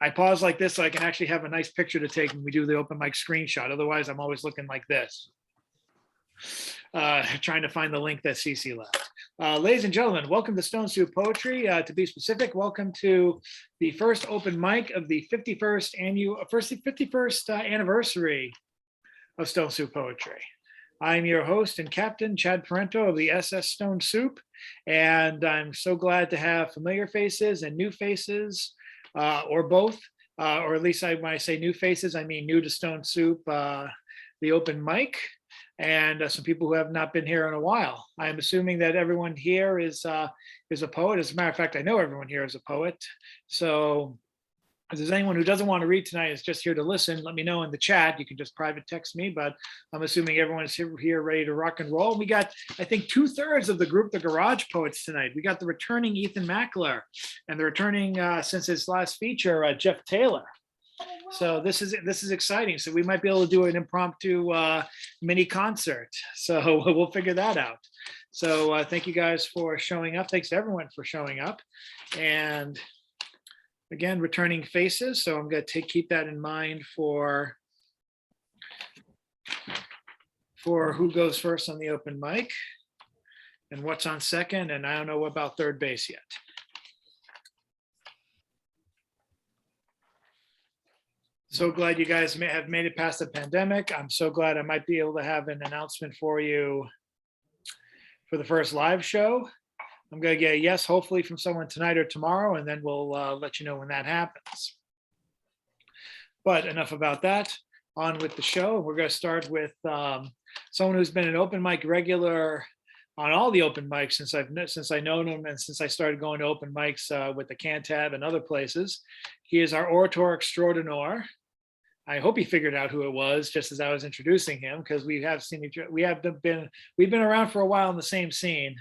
I pause like this so I can actually have a nice picture to take when we do the open mic screenshot. Otherwise, I'm always looking like this. Trying to find the link that Cece left. Ladies and gentlemen, welcome to Stone Soup Poetry. To be specific, welcome to the first open mic of the 51st anniversary of Stone Soup Poetry. I'm your host and captain, Chad Parento of the SS Stone Soup, and I'm so glad to have familiar faces and new faces, or both, or at least when I say new faces, I mean new to Stone Soup, the open mic, and some people who have not been here in a while. I am assuming that everyone here is a poet. As a matter of fact, I know everyone here is a poet. So if there's anyone who doesn't want to read tonight, is just here to listen, let me know in the chat. You can just private text me, but I'm assuming everyone's here ready to rock and roll. We got, I think, 2/3 of the group, the Garage Poets tonight. We got the returning Ethan Mackler and the returning, since his last feature, Jeff Taylor. So this is exciting. So we might be able to do an impromptu mini concert. So we'll figure that out. So thank you guys for showing up. Thanks to everyone for showing up. And again, returning faces. So I'm going to keep that in mind for who goes first on the open mic and what's on second. And I don't know about third base yet. So glad you guys have made it past the pandemic. I'm so glad I might be able to have an announcement for you for the first live show. I'm going to get a yes, hopefully from someone tonight or tomorrow, and then we'll let you know when that happens. But enough about that. On with the show. We're going to start with someone who's been an open mic regular on all the open mics since I've known him and since I started going to open mics with the Cantab and other places. He is our orator extraordinaire. I hope he figured out who it was just as I was introducing him, because we've been around for a while in the same scene.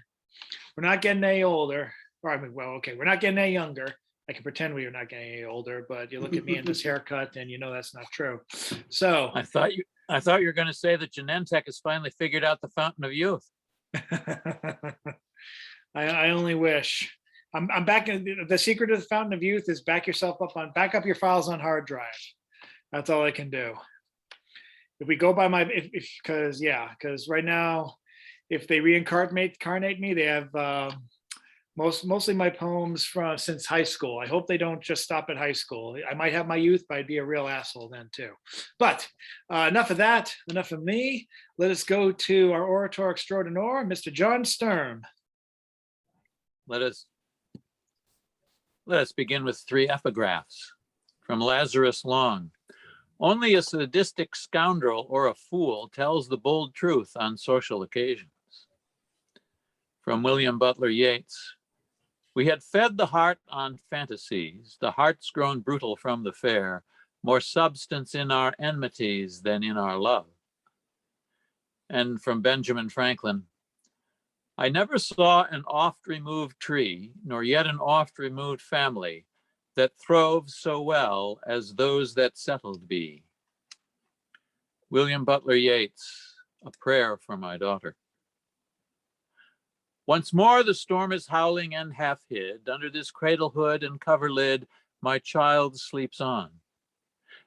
We're not getting any older. Or I mean, well, okay, we're not getting any younger. I can pretend we are not getting any older, but you look at me in this haircut and you know that's not true. So I thought you were going to say that Genentech has finally figured out the fountain of youth. I only wish. I'm back in the secret of the fountain of youth is back up your files on hard drive. That's all I can do. If we go by my, because right now, if they reincarnate me, they have mostly my poems from since high school. I hope they don't just stop at high school. I might have my youth, but I'd be a real asshole then too. But enough of that, enough of me. Let us go to our orator extraordinaire, Mr. John Sturm. Let us begin with 3 epigraphs from Lazarus Long. Only a sadistic scoundrel or a fool tells the bold truth on social occasions. From William Butler Yeats. We had fed the heart on fantasies, the heart's grown brutal from the fair, more substance in our enmities than in our love. And from Benjamin Franklin. I never saw an oft-removed tree, nor yet an oft-removed family, that throve so well as those that settled be. William Butler Yeats, A Prayer for My Daughter. Once more the storm is howling and half hid. Under this cradle hood and coverlid, my child sleeps on.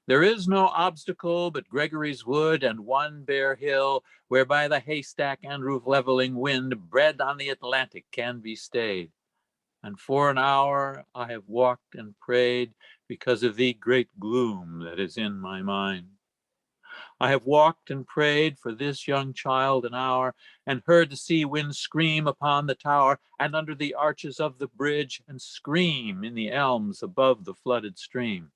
There is no obstacle but Gregory's Wood and one bare hill, whereby the haystack and roof leveling wind bred on the Atlantic can be stayed. And for an hour I have walked and prayed because of the great gloom that is in my mind. I have walked and prayed for this young child an hour, and heard the sea wind scream upon the tower and under the arches of the bridge, and scream in the elms above the flooded stream,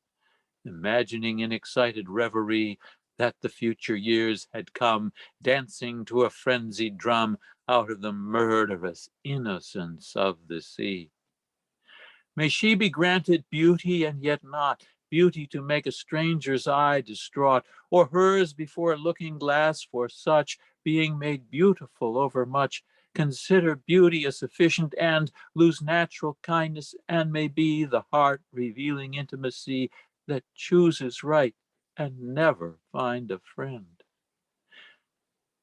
imagining in excited reverie that the future years had come, dancing to a frenzied drum out of the murderous innocence of the sea. May she be granted beauty and yet not, beauty to make a stranger's eye distraught, or hers before a looking glass, for such, being made beautiful overmuch, consider beauty a sufficient end, lose natural kindness, and may be the heart revealing intimacy that chooses right and never find a friend.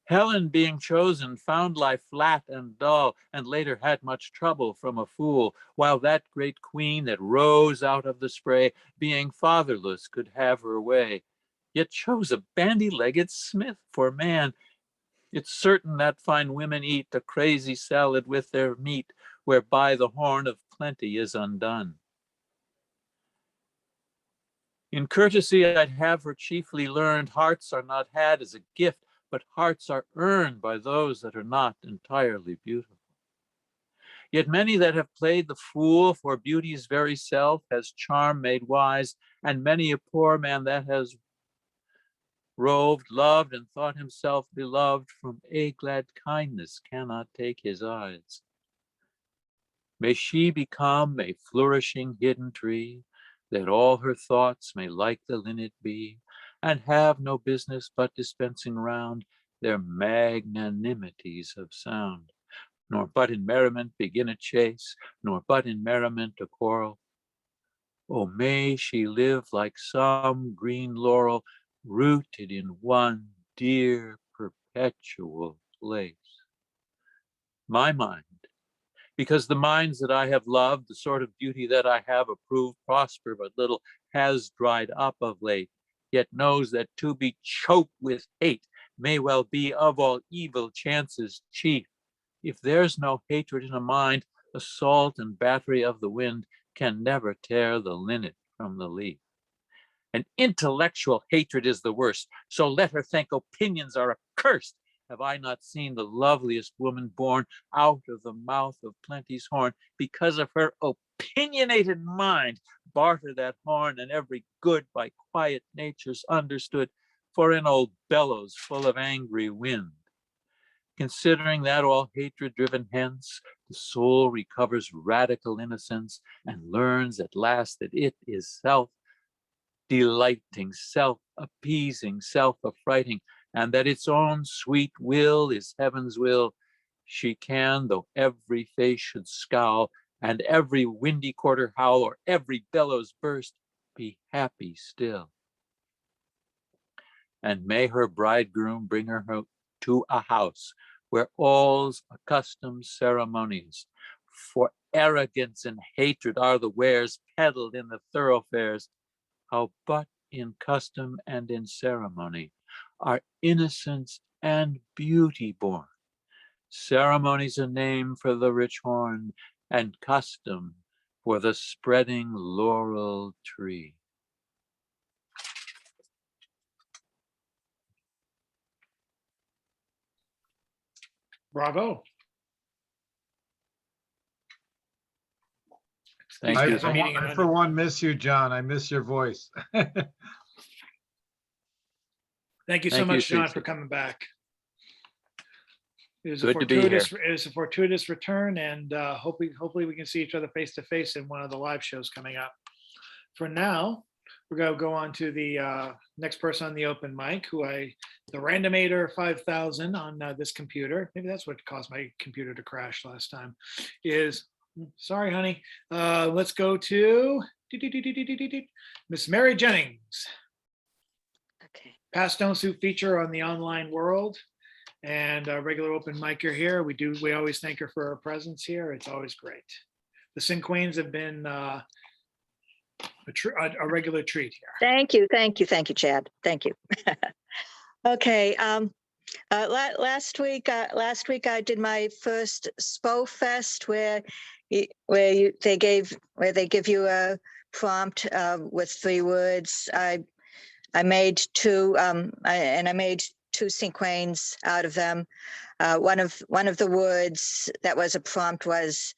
Helen, being chosen, found life flat and dull, and later had much trouble from a fool, while that great queen that rose out of the spray, being fatherless, could have her way, yet chose a bandy-legged smith for man. It's certain that fine women eat a crazy salad with their meat, whereby the horn of plenty is undone. In courtesy I'd have her chiefly learned, hearts are not had as a gift, but hearts are earned by those that are not entirely beautiful. Yet many that have played the fool for beauty's very self has charm made wise, and many a poor man that has roved, loved, and thought himself beloved, from a glad kindness cannot take his eyes. May she become a flourishing hidden tree, that all her thoughts may like the linnet be, and have no business but dispensing round their magnanimities of sound, nor but in merriment begin a chase, nor but in merriment a quarrel. Oh, may she live like some green laurel, rooted in one dear perpetual place. My mind, because the minds that I have loved, the sort of beauty that I have approved, prosper but little, has dried up of late, yet knows that to be choked with hate may well be of all evil chances chief. If there's no hatred in a mind, assault and battery of the wind can never tear the linnet from the leaf. An intellectual hatred is the worst, so let her think opinions are accursed. Have I not seen the loveliest woman born out of the mouth of plenty's horn, because of her opinionated mind, barter that horn and every good by quiet natures understood for an old bellows full of angry wind? Considering that all hatred driven hence, the soul recovers radical innocence and learns at last that it is self delighting, self-appeasing, self-affrighting, and that its own sweet will is heaven's will, she can, though every face should scowl, and every windy quarter howl, or every bellows burst, be happy still. And may her bridegroom bring her to a house where all's accustomed ceremonies, for arrogance and hatred are the wares peddled in the thoroughfares, how but in custom and in ceremony are innocence and beauty born. Ceremony's a name for the rich horn, and custom for the spreading laurel tree. Bravo. Thank These you. guys are meeting in I, for one, miss you, John. I miss your voice. Thank you so Thank you, much, John, Cece. for coming back. It was Good to be here. It is a fortuitous return, and hopefully we can see each other face to face in one of the live shows coming up. For now, we're going to go on to the next person on the open mic, the Randomator 5000 on this computer. Maybe that's what caused my computer to crash last time. Sorry, honey. Let's go to Miss Mary Jennings. Okay. Past Stone Soup feature on the online world, and a regular open micer here. We always thank her for her presence here. It's always great. The Sin Queens have been a regular treat here. Thank you, Chad. Thank you. Okay. Last week I did my first SPO Fest, where they give you a prompt with 3 words. I made 2, and I made 2 cinquains out of them. One of the words that was a prompt was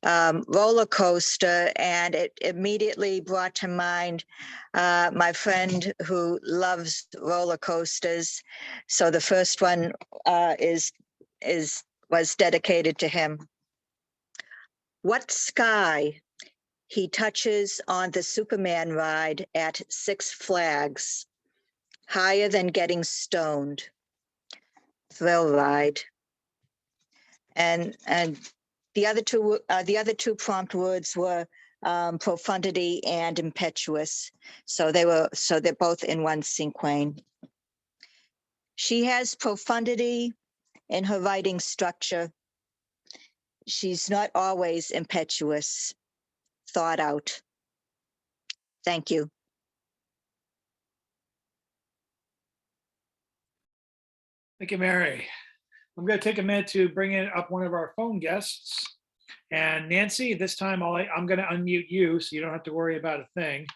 roller coaster, and it immediately brought to mind my friend who loves roller coasters. So the first one was dedicated to him. What sky he touches on the Superman ride at Six Flags, higher than getting stoned. Thrill ride. And the other two prompt words were profundity and impetuous. So they're both in one cinquain. She has profundity in her writing structure. She's not always impetuous, thought out. Thank you. Thank you, Mary. I'm going to take a minute to bring in up one of our phone guests. And Nancy, this time I'm going to unmute you so you don't have to worry about a thing.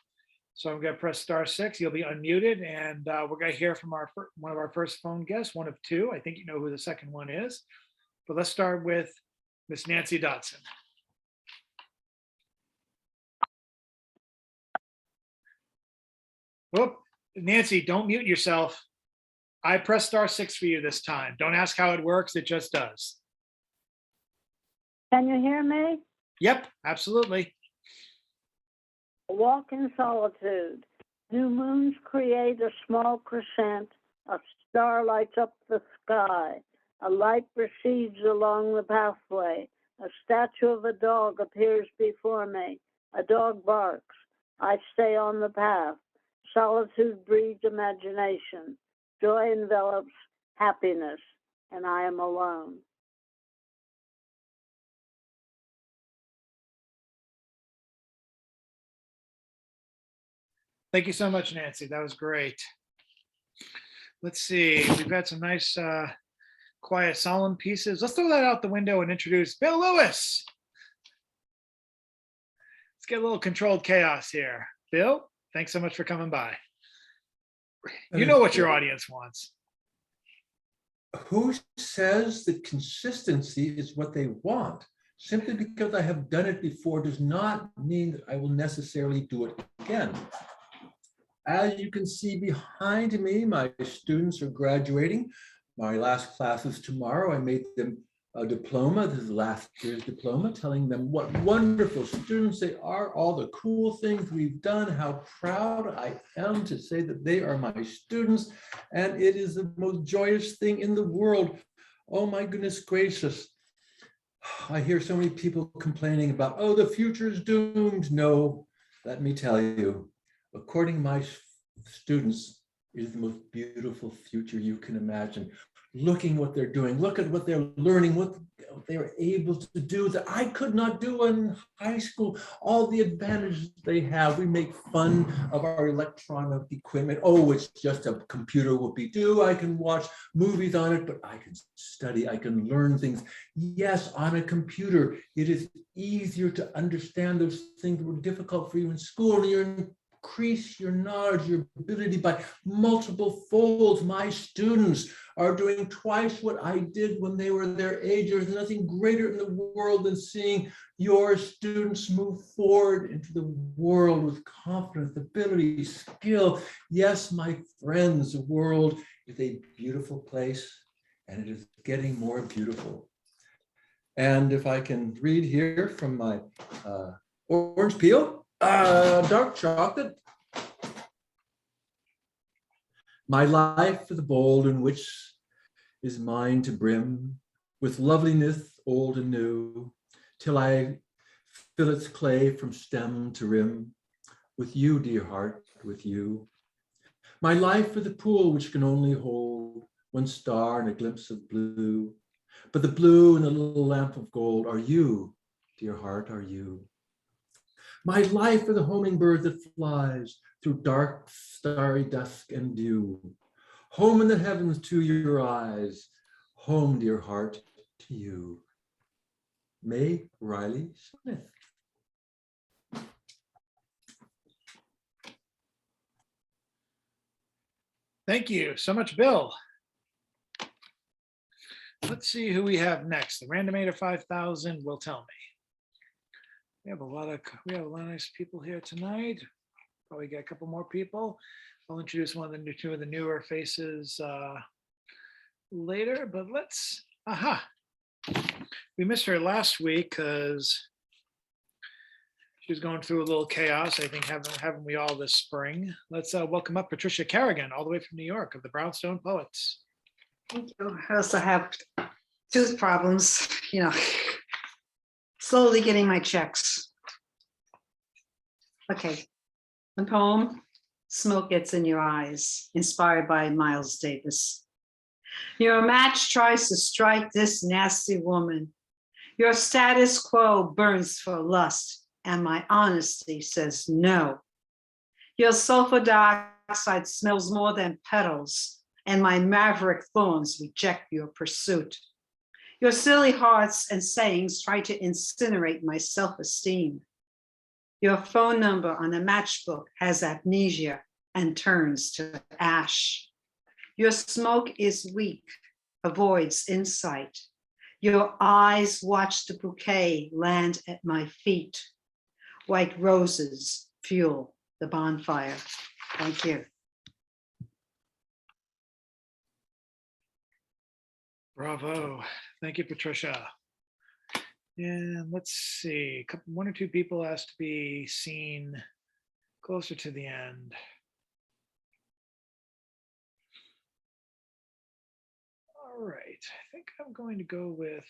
So I'm going to press *6. You'll be unmuted, and we're going to hear from one of our first phone guests, one of two. I think you know who the second one is. But let's start with Miss Nancy Dotson. Whoop, Nancy, don't mute yourself. I pressed *6 for you this time. Don't ask how it works. It just does. Can you hear me? Yep, absolutely. A walk in solitude. New moons create a small crescent. A star lights up the sky. A light proceeds along the pathway. A statue of a dog appears before me. A dog barks. I stay on the path. Solitude breeds imagination. Joy envelops happiness, and I am alone. Thank you so much, Nancy. That was great. Let's see. We've got some nice, quiet, solemn pieces. Let's throw that out the window and introduce Bill Lewis. Let's get a little controlled chaos here. Bill, thanks so much for coming by. You know what your audience wants. Who says that consistency is what they want? Simply because I have done it before does not mean that I will necessarily do it again. As you can see behind me, my students are graduating. My last class is tomorrow. I made them a diploma. This is last year's diploma, telling them what wonderful students they are, all the cool things we've done, how proud I am to say that they are my students. And it is the most joyous thing in the world. Oh my goodness gracious. I hear so many people complaining about, oh, the future is doomed. No, let me tell you, according to my students, it is the most beautiful future you can imagine. Looking what they're doing, look at what they're learning, what they're able to do that I could not do in high school, all the advantages they have. We make fun of our electronic equipment. Oh, it's just a computer whoopee-doo. I can watch movies on it, but I can study, I can learn things. Yes, on a computer, it is easier to understand those things that were difficult for you in school. You're increase your knowledge, your ability by multiple folds. My students are doing twice what I did when they were their age. There's nothing greater in the world than seeing your students move forward into the world with confidence, ability, skill. Yes, my friends, the world is a beautiful place, and it is getting more beautiful. And if I can read here from my orange peel, dark chocolate. My life for the bold in which is mine to brim with loveliness old and new, till I fill its clay from stem to rim with you, dear heart, with you. My life for the pool which can only hold one star and a glimpse of blue, but the blue and the little lamp of gold are you, dear heart, are you. My life for the homing bird that flies through dark, starry dusk and dew. Home in the heavens to your eyes. Home, dear heart, to you. May Riley Smith. Thank you so much, Bill. Let's see who we have next. The Randomator 5000 will tell me. We have a lot of nice people here tonight. Probably get a couple more people. I'll introduce two of the newer faces later, but let's, we missed her last week because she was going through a little chaos, I think, haven't we all this spring. Let's welcome up Patricia Carrigan, all the way from New York, of the Brownstone Poets. Thank you. I also have tooth problems, slowly getting my checks. Okay, the poem, Smoke Gets in Your Eyes, inspired by Miles Davis. Your match tries to strike this nasty woman. Your status quo burns for lust, and my honesty says no. Your sulfur dioxide smells more than petals, and my maverick thorns reject your pursuit. Your silly hearts and sayings try to incinerate my self-esteem. Your phone number on a matchbook has amnesia and turns to ash. Your smoke is weak, avoids insight. Your eyes watch the bouquet land at my feet. White roses fuel the bonfire. Thank you. Bravo. Thank you, Patricia. And let's see, one or two people asked to be seen closer to the end. All right, I think I'm going to go with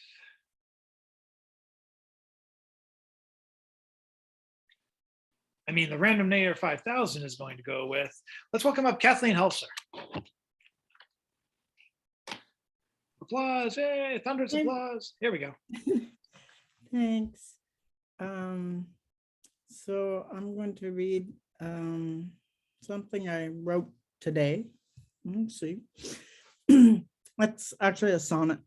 the random Nader 5000 is going to go with, let's welcome up Kathleen Hulser. Applause, hey, thunderous applause. Here we go. Thanks. So I'm going to read something I wrote today. Let's see. That's actually a sonnet.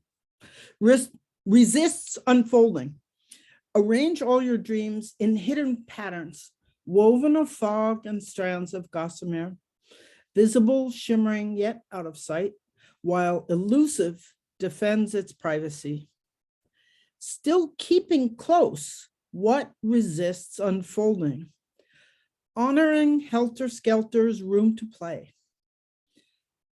Resists unfolding. Arrange all your dreams in hidden patterns, woven of fog and strands of gossamer, visible, shimmering, yet out of sight, while elusive defends its privacy. Still keeping close what resists unfolding, honoring helter-skelter's room to play.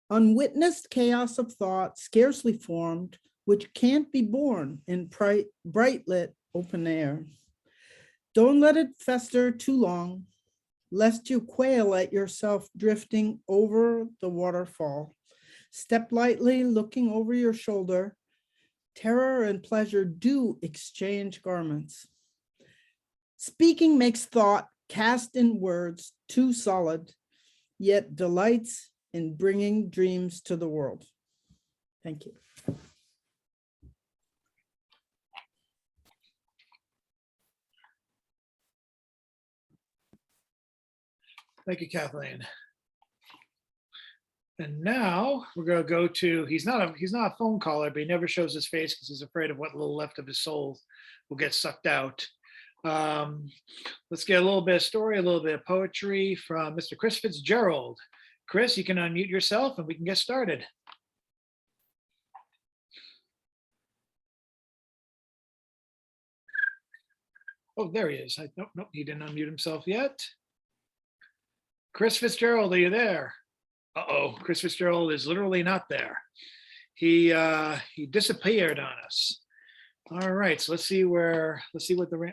Unwitnessed chaos of thought scarcely formed, which can't be born in bright lit open air. Don't let it fester too long, lest you quail at yourself drifting over the waterfall. Step lightly, looking over your shoulder. Terror and pleasure do exchange garments. Speaking makes thought cast in words too solid, yet delights in bringing dreams to the world. Thank you. Thank you, Kathleen. And now we're going to go to, he's not a phone caller, but he never shows his face because he's afraid of what little left of his soul will get sucked out. Let's get a little bit of story, a little bit of poetry from Mr. Chris Fitzgerald. Chris, you can unmute yourself and we can get started. Oh, there he is. Nope, he didn't unmute himself yet. Chris Fitzgerald, are you there? Uh-oh, Chris Fitzgerald is literally not there. He disappeared on us. All right, so let's see what the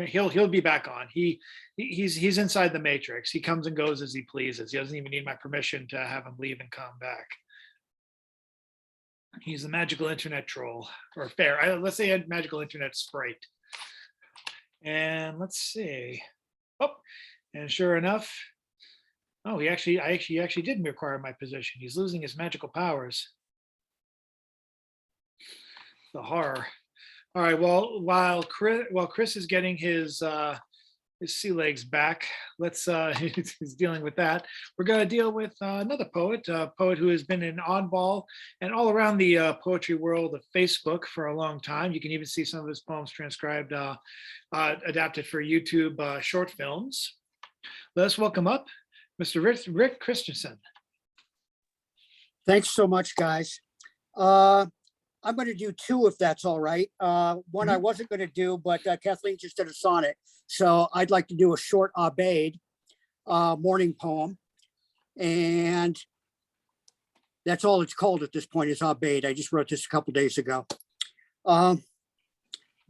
he'll be back on. He's inside the matrix. He comes and goes as he pleases. He doesn't even need my permission to have him leave and come back. He's a magical internet troll, or let's say a magical internet sprite. And let's see. Oh, and sure enough, oh, I actually didn't require my position. He's losing his magical powers. The horror. All right. Well, while Chris is getting his sea legs back, he's dealing with that. We're going to deal with another poet, a poet who has been an oddball and all around the poetry world of Facebook for a long time. You can even see some of his poems transcribed, adapted for YouTube short films. Let's welcome up Mr. Rick Christensen. Thanks so much, guys. I'm going to do two, if that's all right. One I wasn't going to do, but Kathleen just did a sonnet. So I'd like to do a short Abaid morning poem. And that's all it's called at this point, is Abaid. I just wrote this a couple days ago.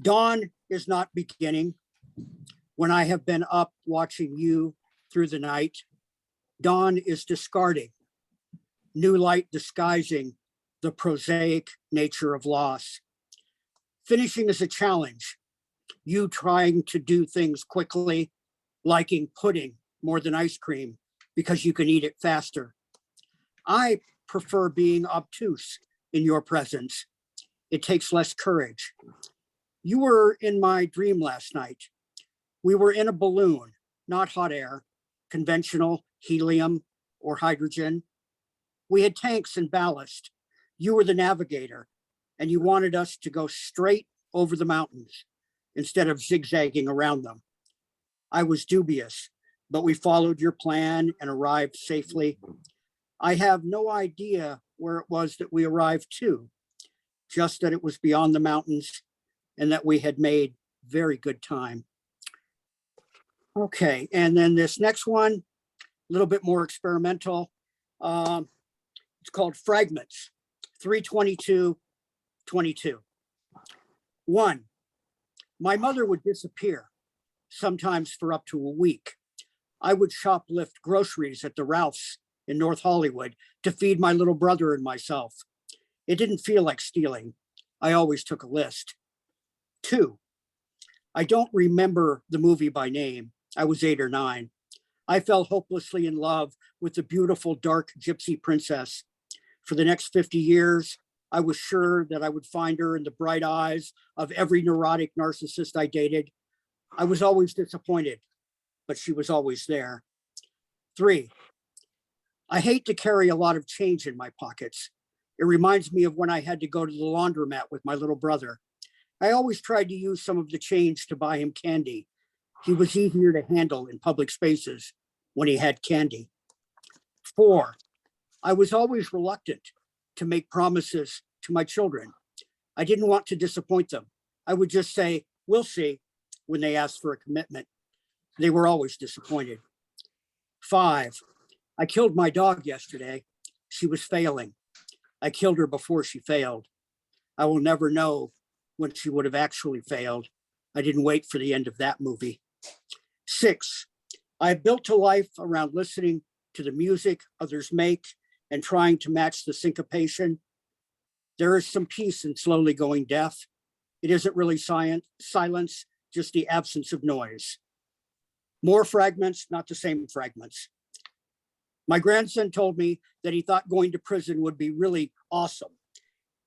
Dawn is not beginning when I have been up watching you through the night. Dawn is discarding, new light disguising the prosaic nature of loss. Finishing is a challenge, you trying to do things quickly, liking pudding more than ice cream because you can eat it faster. I prefer being obtuse in your presence. It takes less courage. You were in my dream last night. We were in a balloon, not hot air, conventional helium or hydrogen. We had tanks and ballast. You were the navigator, and you wanted us to go straight over the mountains instead of zigzagging around them. I was dubious, but we followed your plan and arrived safely. I have no idea where it was that we arrived to, just that it was beyond the mountains and that we had made very good time. Okay, and then this next one, a little bit more experimental. It's called Fragments, 3/22/22. 1, my mother would disappear, sometimes for up to a week. I would shoplift groceries at the Ralph's in North Hollywood to feed my little brother and myself. It didn't feel like stealing. I always took a list. 2, I don't remember the movie by name. I was 8 or 9. I fell hopelessly in love with the beautiful dark gypsy princess. For the next 50 years, I was sure that I would find her in the bright eyes of every neurotic narcissist I dated. I was always disappointed, but she was always there. 3, I hate to carry a lot of change in my pockets. It reminds me of when I had to go to the laundromat with my little brother. I always tried to use some of the change to buy him candy. He was easier to handle in public spaces when he had candy. 4, I was always reluctant to make promises to my children. I didn't want to disappoint them. I would just say, we'll see, when they asked for a commitment. They were always disappointed. 5, I killed my dog yesterday. She was failing. I killed her before she failed. I will never know when she would have actually failed. I didn't wait for the end of that movie. 6, I built a life around listening to the music others make and trying to match the syncopation. There is some peace in slowly going deaf. It isn't really silence, just the absence of noise. More fragments, not the same fragments. My grandson told me that he thought going to prison would be really awesome.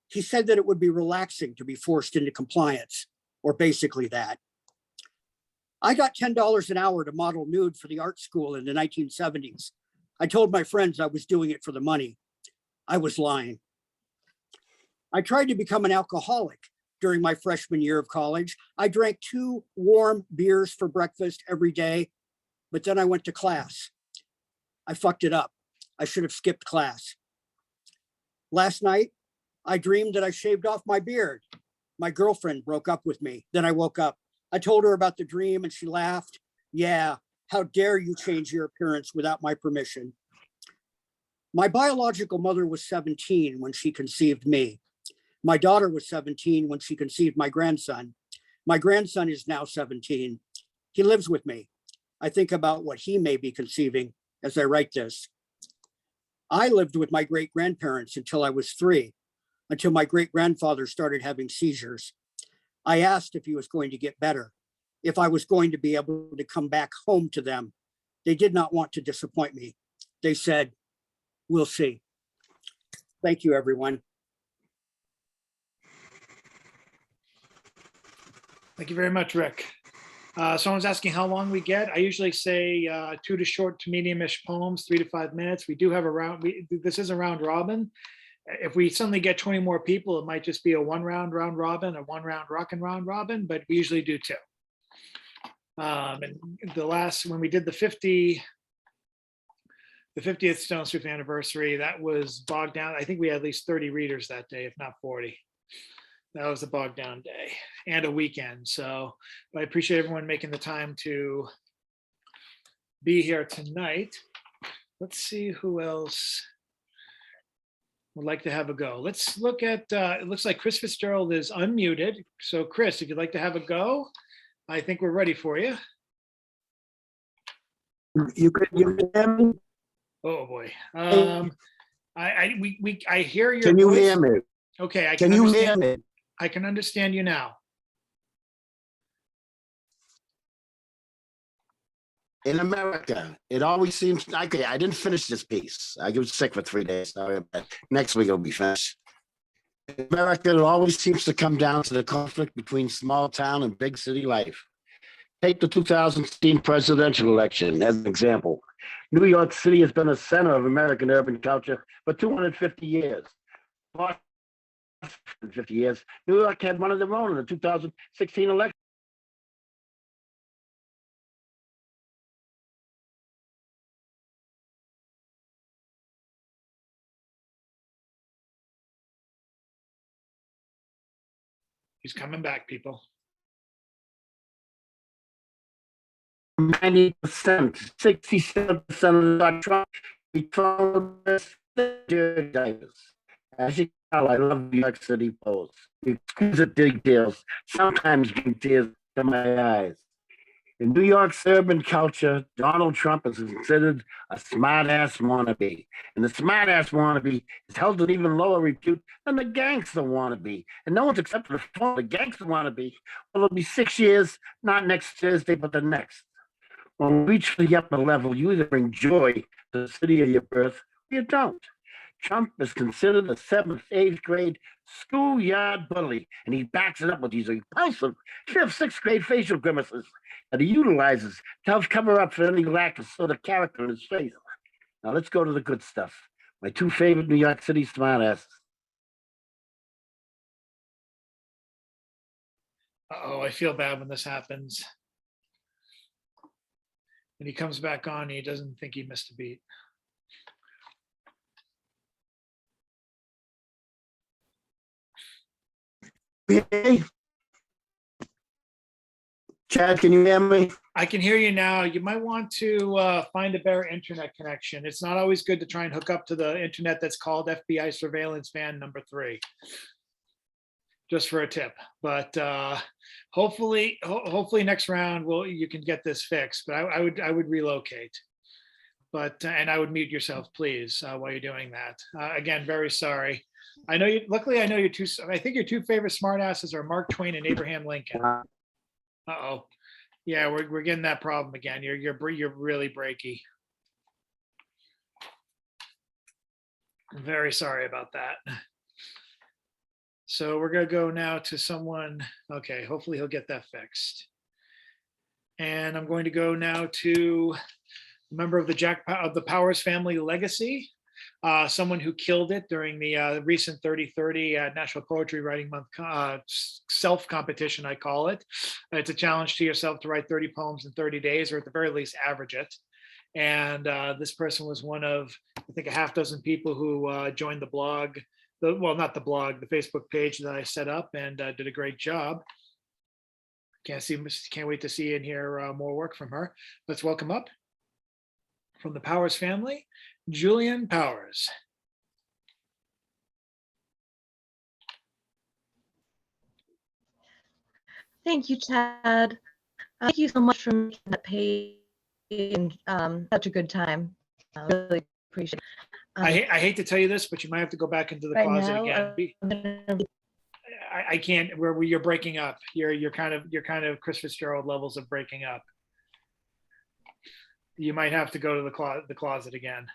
He said that it would be relaxing to be forced into compliance, or basically that. I got $10 an hour to model nude for the art school in the 1970s. I told my friends I was doing it for the money. I was lying. I tried to become an alcoholic during my freshman year of college. I drank 2 warm beers for breakfast every day, but then I went to class. I fucked it up. I should have skipped class. Last night, I dreamed that I shaved off my beard. My girlfriend broke up with me. Then I woke up. I told her about the dream and she laughed. Yeah, how dare you change your appearance without my permission? My biological mother was 17 when she conceived me. My daughter was 17 when she conceived my grandson. My grandson is now 17. He lives with me. I think about what he may be conceiving as I write this. I lived with my great-grandparents until I was 3, until my great-grandfather started having seizures. I asked if he was going to get better, if I was going to be able to come back home to them. They did not want to disappoint me. They said, we'll see. Thank you, everyone. Thank you very much, Rick. Someone's asking how long we get. I usually say 2 to short to medium-ish poems, 3 to 5 minutes. We do have a round. This is a round robin. If we suddenly get 20 more people, it might just be a 1-round round robin, a 1-round rockin' round robin, but we usually do 2. And the last, when we did the 50th Stone Soup anniversary, that was bogged down. I think we had at least 30 readers that day, if not 40. That was a bogged down day and a weekend. So I appreciate everyone making the time to be here tonight. Let's see who else would like to have a go. Let's look at, it looks like Chris Fitzgerald is unmuted. So Chris, if you'd like to have a go, I think we're ready for you. You hear me? Oh boy. I hear your Can you voice. hear me? Okay, Can you hear me? I can understand you now. In America, it always seems, okay, I didn't finish this piece. I was sick for 3 days. Sorry, but next week it'll be finished. In America, it always seems to come down to the conflict between small town and big city life. Take the 2016 presidential election as an example. New York City has been a center of American urban culture for 250 years. 50 years, New York had one of their own in the 2016 election. He's coming back, people. 90%, 67% of the Trump diapers. As you can tell, I love New York City polls. The exquisite details sometimes bring tears to my eyes. In New York's urban culture, Donald Trump is considered a smartass wannabe. And the smartass wannabe is held in even lower repute than the gangster wannabe. And no one's accepted the form of the gangster wannabe. Well, it'll be 6 years, not next Thursday, but the next. When we reach the upper level, you either bring joy to the city of your birth or you don't. Trump is considered a 7th, 8th grade schoolyard bully, and he backs it up with these repulsive 5th, 6th grade facial grimaces that he utilizes to help cover up for any lack of sort of character in his face. Now let's go to the good stuff. My 2 favorite New York City smartasses. Uh-oh, I feel bad when this happens. When he comes back on, he doesn't think he missed a beat. Hey, Chad, can you hear me? I can hear you now. You might want to find a better internet connection. It's not always good to try and hook up to the internet that's called FBI surveillance van number 3. Just for a tip, but hopefully next round you can get this fixed. But I would relocate, but and I would mute yourself, please, while you're doing that. Again, very sorry. I know you. Luckily, I know your 2. I think your 2 favorite smartasses are Mark Twain and Abraham Lincoln. Uh-oh, yeah, we're getting that problem again. You're really breaky. I'm very sorry about that. So we're going to go now to someone. Okay, hopefully he'll get that fixed. And I'm going to go now to a member of the Powers family legacy, someone who killed it during the recent 30-30 National Poetry Writing Month self competition, I call it. It's a challenge to yourself to write 30 poems in 30 days, or at the very least average it. And this person was one of, I think, a half dozen people who joined the blog. Not the blog, the Facebook page that I set up, and did a great job. Can't wait to see and hear more work from her. Let's welcome up from the Powers family, Julian Powers. Thank you, Chad. Thank you so much for making that page and such a good time. Really appreciate it. I hate to tell you this, but you might have to go back into the Right closet now, again. I can't. Where you're breaking up. You're kind of Chris Fitzgerald levels of breaking up. You might have to go to the closet again.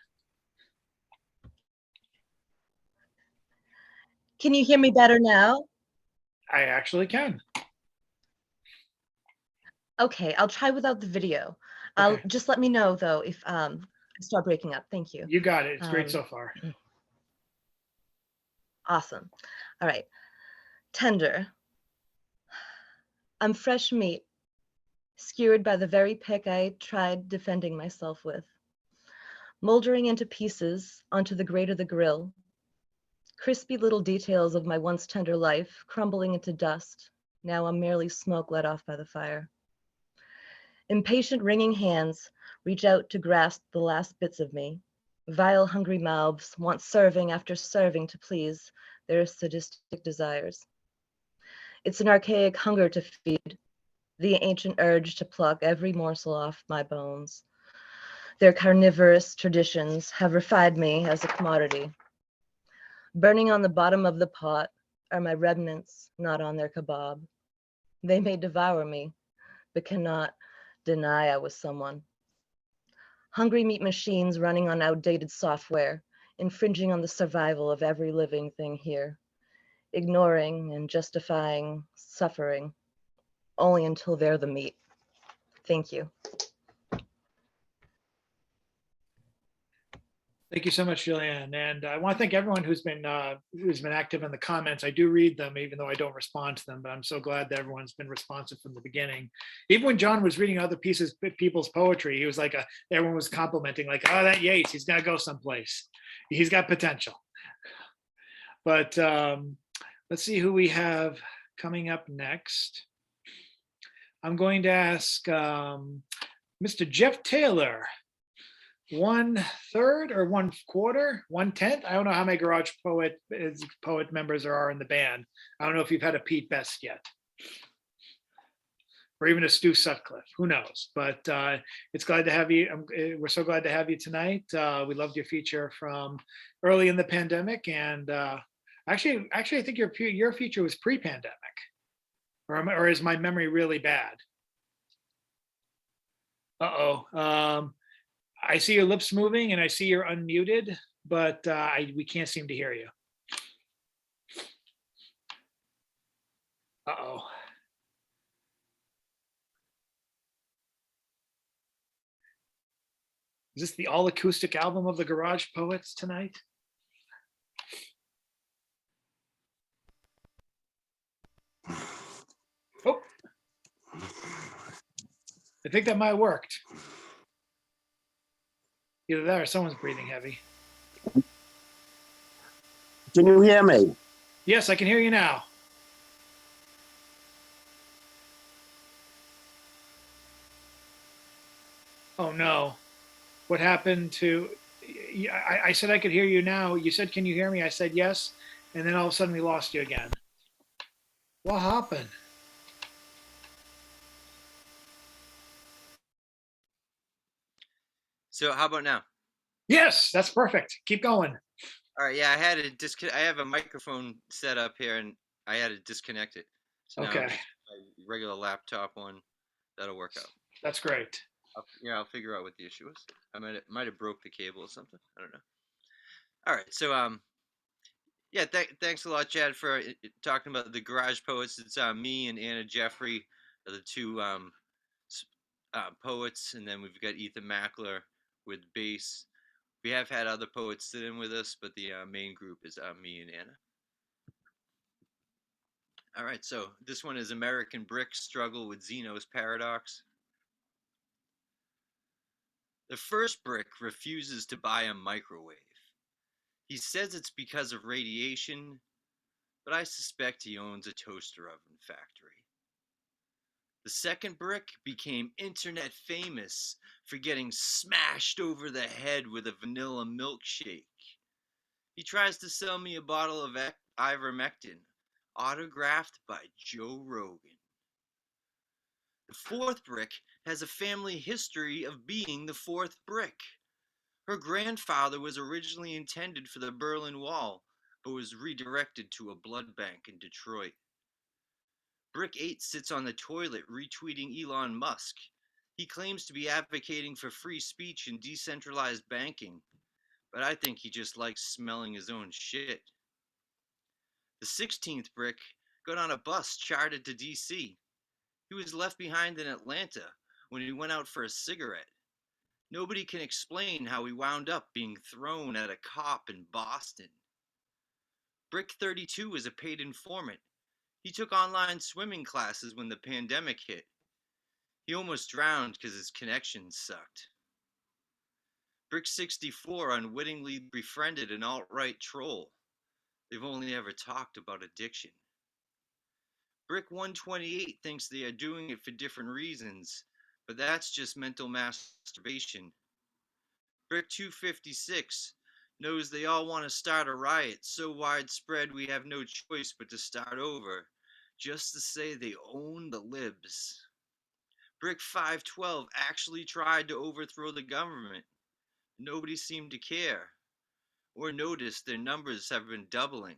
Can you hear me better now? I actually can. Okay, I'll try without the video. Okay. Just let me know though if I start breaking up. Thank you. You got it. It's great so far. Awesome. All right. Tender. I'm fresh meat, skewered by the very pick I tried defending myself with, moldering into pieces onto the grate of the grill, crispy little details of my once tender life crumbling into dust. Now I'm merely smoke let off by the fire. Impatient wringing hands reach out to grasp the last bits of me. Vile hungry mouths want serving after serving to please their sadistic desires. It's an archaic hunger to feed, the ancient urge to pluck every morsel off my bones. Their carnivorous traditions have refined me as a commodity. Burning on the bottom of the pot are my remnants, not on their kebab. They may devour me, but cannot deny I was someone. hungry meat machines running on outdated software, infringing on the survival of every living thing here, ignoring and justifying suffering, only until they're the meat. Thank you. Thank you so much, Julianne. And I want to thank everyone who's been active in the comments. I do read them, even though I don't respond to them, but I'm so glad that everyone's been responsive from the beginning. Even when John was reading other people's poetry, he was like, everyone was complimenting, like, oh, that Yates, he's got to go someplace. He's got potential. But let's see who we have coming up next. I'm going to ask Mr. Jeff Taylor. 1/3 or 1/4, 1/10. I don't know how many garage poet members there are in the band. I don't know if you've had a Pete Best yet, or even a Stu Sutcliffe. Who knows? But it's glad to have you. We're so glad to have you tonight. We loved your feature from early in the pandemic, and actually, I think your feature was pre-pandemic, or is my memory really bad? I see your lips moving and I see you're unmuted, but we can't seem to hear you. Uh-oh. Is this the all acoustic album of the Garage Poets tonight? Oh, I think that might have worked. Either that or someone's breathing heavy. Can you hear me? Yes, I can hear you now. Oh no. What happened to, I said I could hear you now. You said, can you hear me? I said yes. And then all of a sudden we lost you again. What happened? So how about now? Yes, that's perfect. Keep going. All right, yeah, I had I have a microphone set up here, and I had to disconnect it. So Okay. now my regular laptop one, that'll work out. That's great. I'll figure out what the issue was. I might have broke the cable or something. I don't know. All right, so yeah, thanks a lot, Chad, for talking about the Garage Poets. It's me and Anna Jeffrey are the two poets, and then we've got Ethan Mackler with bass. We have had other poets sit in with us, but the main group is me and Anna. All right, so this one is American Brick's Struggle with Zeno's Paradox. The first brick refuses to buy a microwave. He says it's because of radiation, but I suspect he owns a toaster oven factory. The second brick became internet famous for getting smashed over the head with a vanilla milkshake. He tries to sell me a bottle of ivermectin, autographed by Joe Rogan. The fourth brick has a family history of being the fourth brick. Her grandfather was originally intended for the Berlin Wall, but was redirected to a blood bank in Detroit. Brick 8 sits on the toilet retweeting Elon Musk. He claims to be advocating for free speech and decentralized banking, but I think he just likes smelling his own shit. The 16th brick got on a bus chartered to DC. He was left behind in Atlanta when he went out for a cigarette. Nobody can explain how he wound up being thrown at a cop in Boston. Brick 32 is a paid informant. He took online swimming classes when the pandemic hit. He almost drowned because his connection sucked. Brick 64 unwittingly befriended an alt-right troll. They've only ever talked about addiction. Brick 128 thinks they are doing it for different reasons, but that's just mental masturbation. Brick 256 knows they all want to start a riot so widespread we have no choice but to start over, just to say they own the libs. Brick 512 actually tried to overthrow the government. Nobody seemed to care or notice their numbers have been doubling.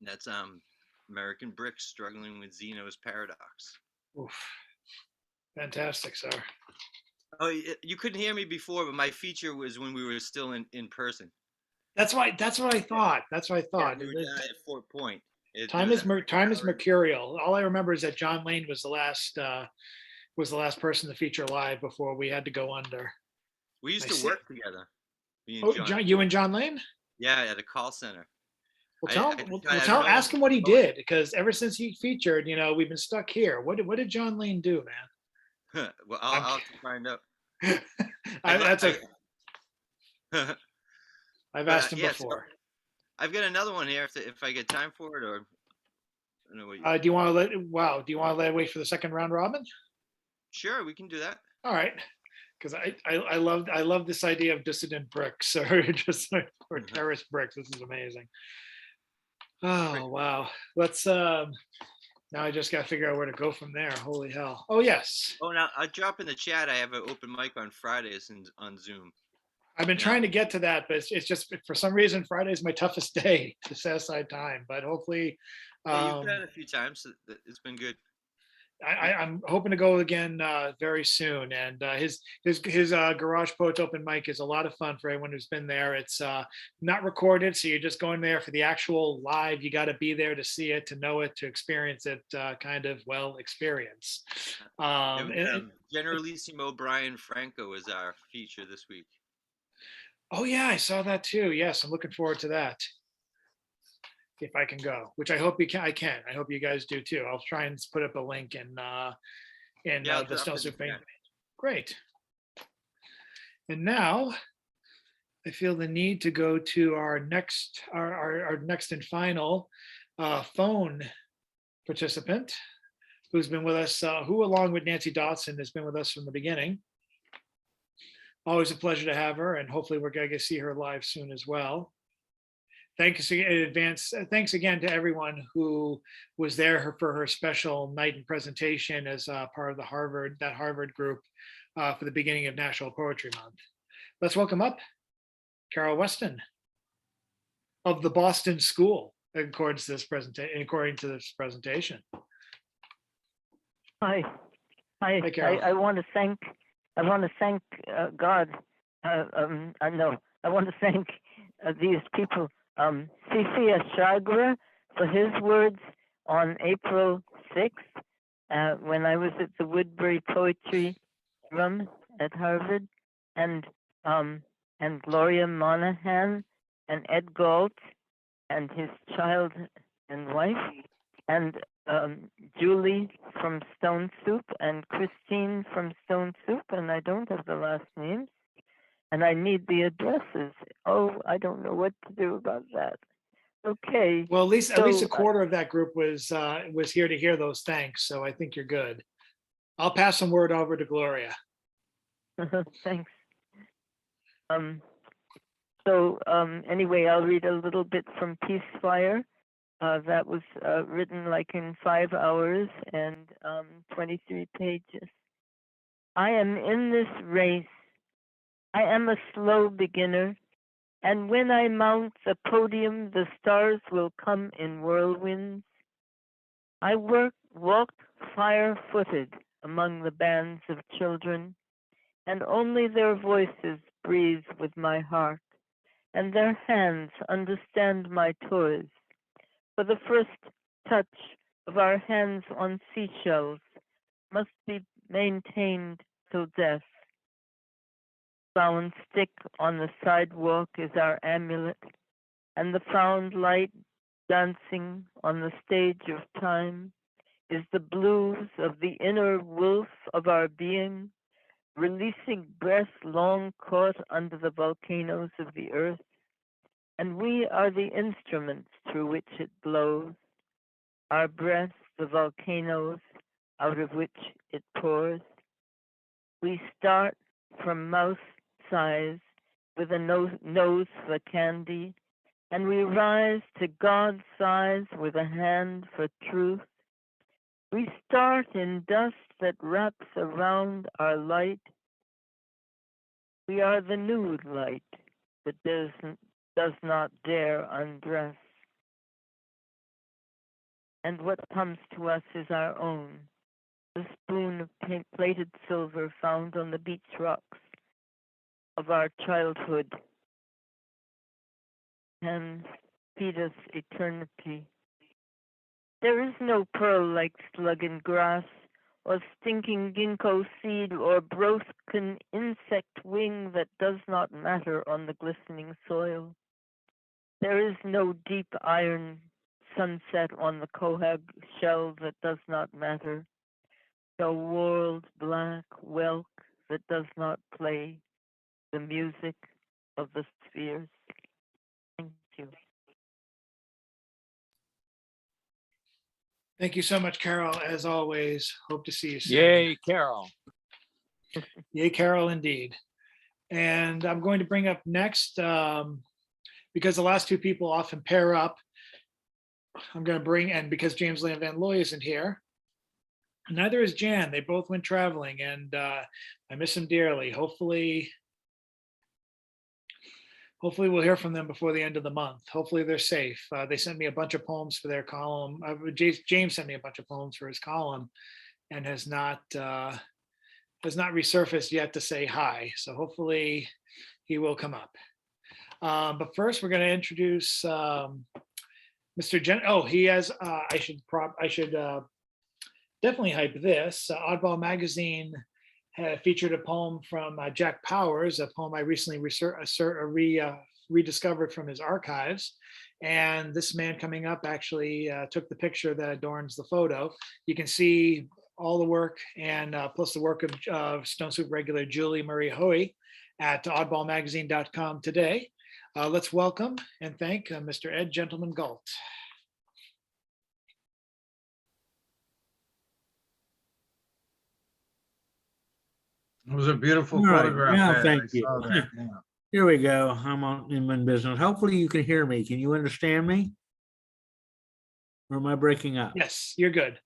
That's American Brick struggling with Zeno's paradox. Oof. Fantastic, sir. Oh, you couldn't hear me before, but my feature was when we were still in person. That's why. That's what I thought. That's what I Yeah, thought. we were down at Fort Point. Time is mercurial. All I remember is that John Lane was the last person to feature live before we had to go under. We used I to see. work together. Me and Oh, John. you and John Lane? Yeah, at a call center. Ask him what he did, because ever since he featured, we've been stuck here. What did John Lane do, man? Well, I'll have to find out. I've asked him yeah, before. So I've got another one here if I get time for it, or I don't know what you. Do you want to let it wait for the second round robin? Sure, we can do that. All right, because I love this idea of dissident bricks or just or terrorist bricks. This is amazing. Oh wow. Let's now I just got to figure out where to go from there. Holy hell. Oh yes. Oh, now I'll drop in the chat. I have an open mic on Fridays on Zoom. I've been trying to get to that, but it's just for some reason Friday is my toughest day to set aside time. But hopefully, Yeah, you've done it a few times. So it's been good. I'm hoping to go again very soon. And his Garage Poets open mic is a lot of fun for everyone who's been there. It's not recorded, so you're just going there for the actual live. You got to be there to see it, to know it, to experience it. Experience. Generalissimo Brian Franco is our feature this week. Oh yeah, I saw that too. Yes, I'm looking forward to that. If I can go, which I hope you can. I can. I hope you guys do too. I'll try and put up a link in the Stone Soup page. Great. And now I feel the need to go to our next and final phone participant, who's been with us, who along with Nancy Dotson has been with us from the beginning. Always a pleasure to have her, and hopefully we're going to see her live soon as well. Thanks in advance. Thanks again to everyone who was there for her special night and presentation as part of the Harvard group for the beginning of National Poetry Month. Let's welcome up Carol Weston of the Boston School, according to this presentation. Hi. Hey, Carol. I want to thank God. I want to thank these people. C.C. Ashagura for his words on April 6th when I was at the Woodbury Poetry Room at Harvard, and Gloria Monahan and Ed Galt and his child and wife, and Julie from Stone Soup and Christine from Stone Soup, and I don't have the last names. And I need the addresses. Oh, I don't know what to do about that. Okay. Well, at least a quarter of that group was here to hear those thanks. So I think you're good. I'll pass some word over to Gloria. Thanks. Anyway, I'll read a little bit from Peace Fire. That was written like in 5 hours and 23 pages. I am in this race. I am a slow beginner, and when I mount the podium, the stars will come in whirlwinds. I walked fire-footed among the bands of children, and only their voices breathe with my heart, and their hands understand my toys. For the first touch of our hands on seashells must be maintained till death. Found stick on the sidewalk is our amulet, and the found light dancing on the stage of time is the blues of the inner wolf of our being, releasing breath long caught under the volcanoes of the earth, and we are the instruments through which it blows, our breath the volcanoes out of which it pours. We start from mouse size with a nose for candy, and we rise to God size with a hand for truth. We start in dust that wraps around our light. We are the nude light that does not dare undress. And what comes to us is our own. the spoon of plated silver found on the beach rocks of our childhood can feed us eternity. There is no pearl like slug in grass, or stinking ginkgo seed, or broken insect wing that does not matter on the glistening soil. There is no deep iron sunset on the cohag shell that does not matter. No world black whelk that does not play the music of the spheres. Thank you. Thank you so much, Carol. As always, hope to see you soon. Yay, Carol. Yay, Carol, indeed. And I'm going to bring up next, because the last two people often pair up, I'm going to bring, and because James Land Van Looy isn't here, neither is Jan. They both went traveling, and I miss them dearly. Hopefully we'll hear from them before the end of the month. Hopefully they're safe. They sent me a bunch of poems for their column. James sent me a bunch of poems for his column and has not resurfaced yet to say hi. So hopefully he will come up. But first we're going to introduce Mr. Jen. Oh, he has, I should definitely hype this. Oddball Magazine featured a poem from Jack Powers, a poem I recently rediscovered from his archives. And this man coming up actually took the picture that adorns the photo. You can see all the work and plus the work of Stone Soup regular Julie Marie Hoey at oddballmagazine.com today. Let's welcome and thank Mr. Ed Gentleman Galt. It was a beautiful All right. photograph. Yeah, Ed. thank I you. saw that, yeah. Here we go. I'm on in business. Hopefully you can hear me. Can you understand me? Or am I breaking up? Yes, you're good.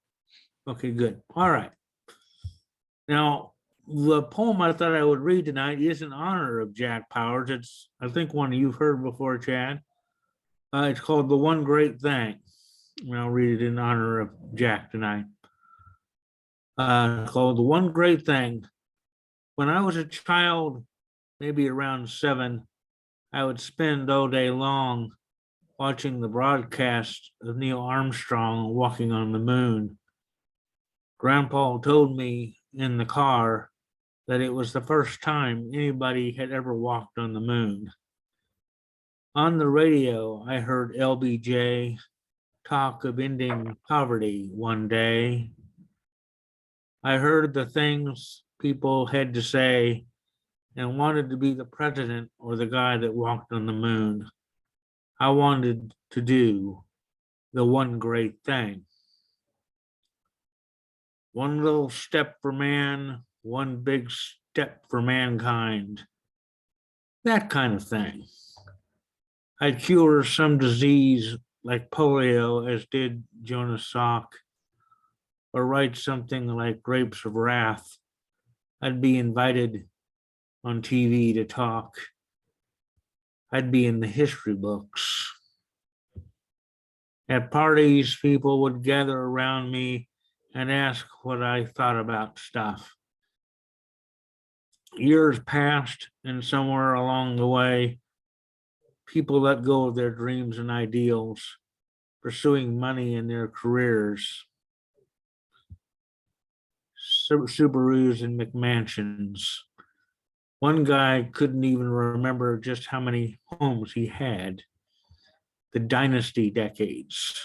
Okay, good. All right. Now, the poem I thought I would read tonight is in honor of Jack Powers. It's, I think, one you've heard before, Chad. It's called The One Great Thing. And I'll read it in honor of Jack tonight. Called The One Great Thing. When I was a child, maybe around 7, I would spend all day long watching the broadcast of Neil Armstrong walking on the moon. Grandpa told me in the car that it was the first time anybody had ever walked on the moon. On the radio, I heard LBJ talk of ending poverty one day. I heard the things people had to say and wanted to be the president or the guy that walked on the moon. I wanted to do the one great thing. One little step for man, one big step for mankind. That kind of thing. I'd cure some disease like polio, as did Jonas Salk, or write something like Grapes of Wrath. I'd be invited on TV to talk. I'd be in the history books. At parties, people would gather around me and ask what I thought about stuff. Years passed, and somewhere along the way, people let go of their dreams and ideals, pursuing money in their careers. Subarus and McMansions. One guy couldn't even remember just how many homes he had. The dynasty decades.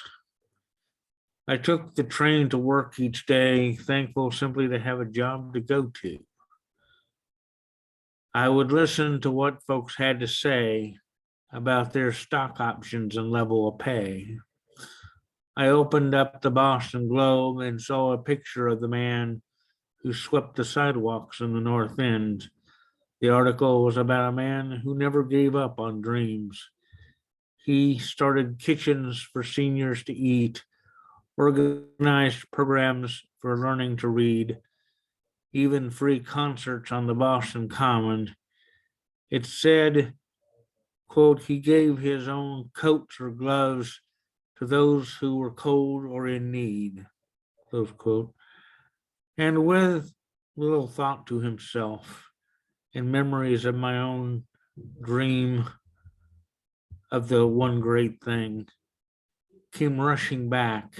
I took the train to work each day, thankful simply to have a job to go to. I would listen to what folks had to say about their stock options and level of pay. I opened up the Boston Globe and saw a picture of the man who swept the sidewalks in the North End. The article was about a man who never gave up on dreams. He started kitchens for seniors to eat, organized programs for learning to read, even free concerts on the Boston Common. It said, quote, he gave his own coats or gloves to those who were cold or in need, close quote. and with little thought to himself and memories of my own dream of the one great thing came rushing back.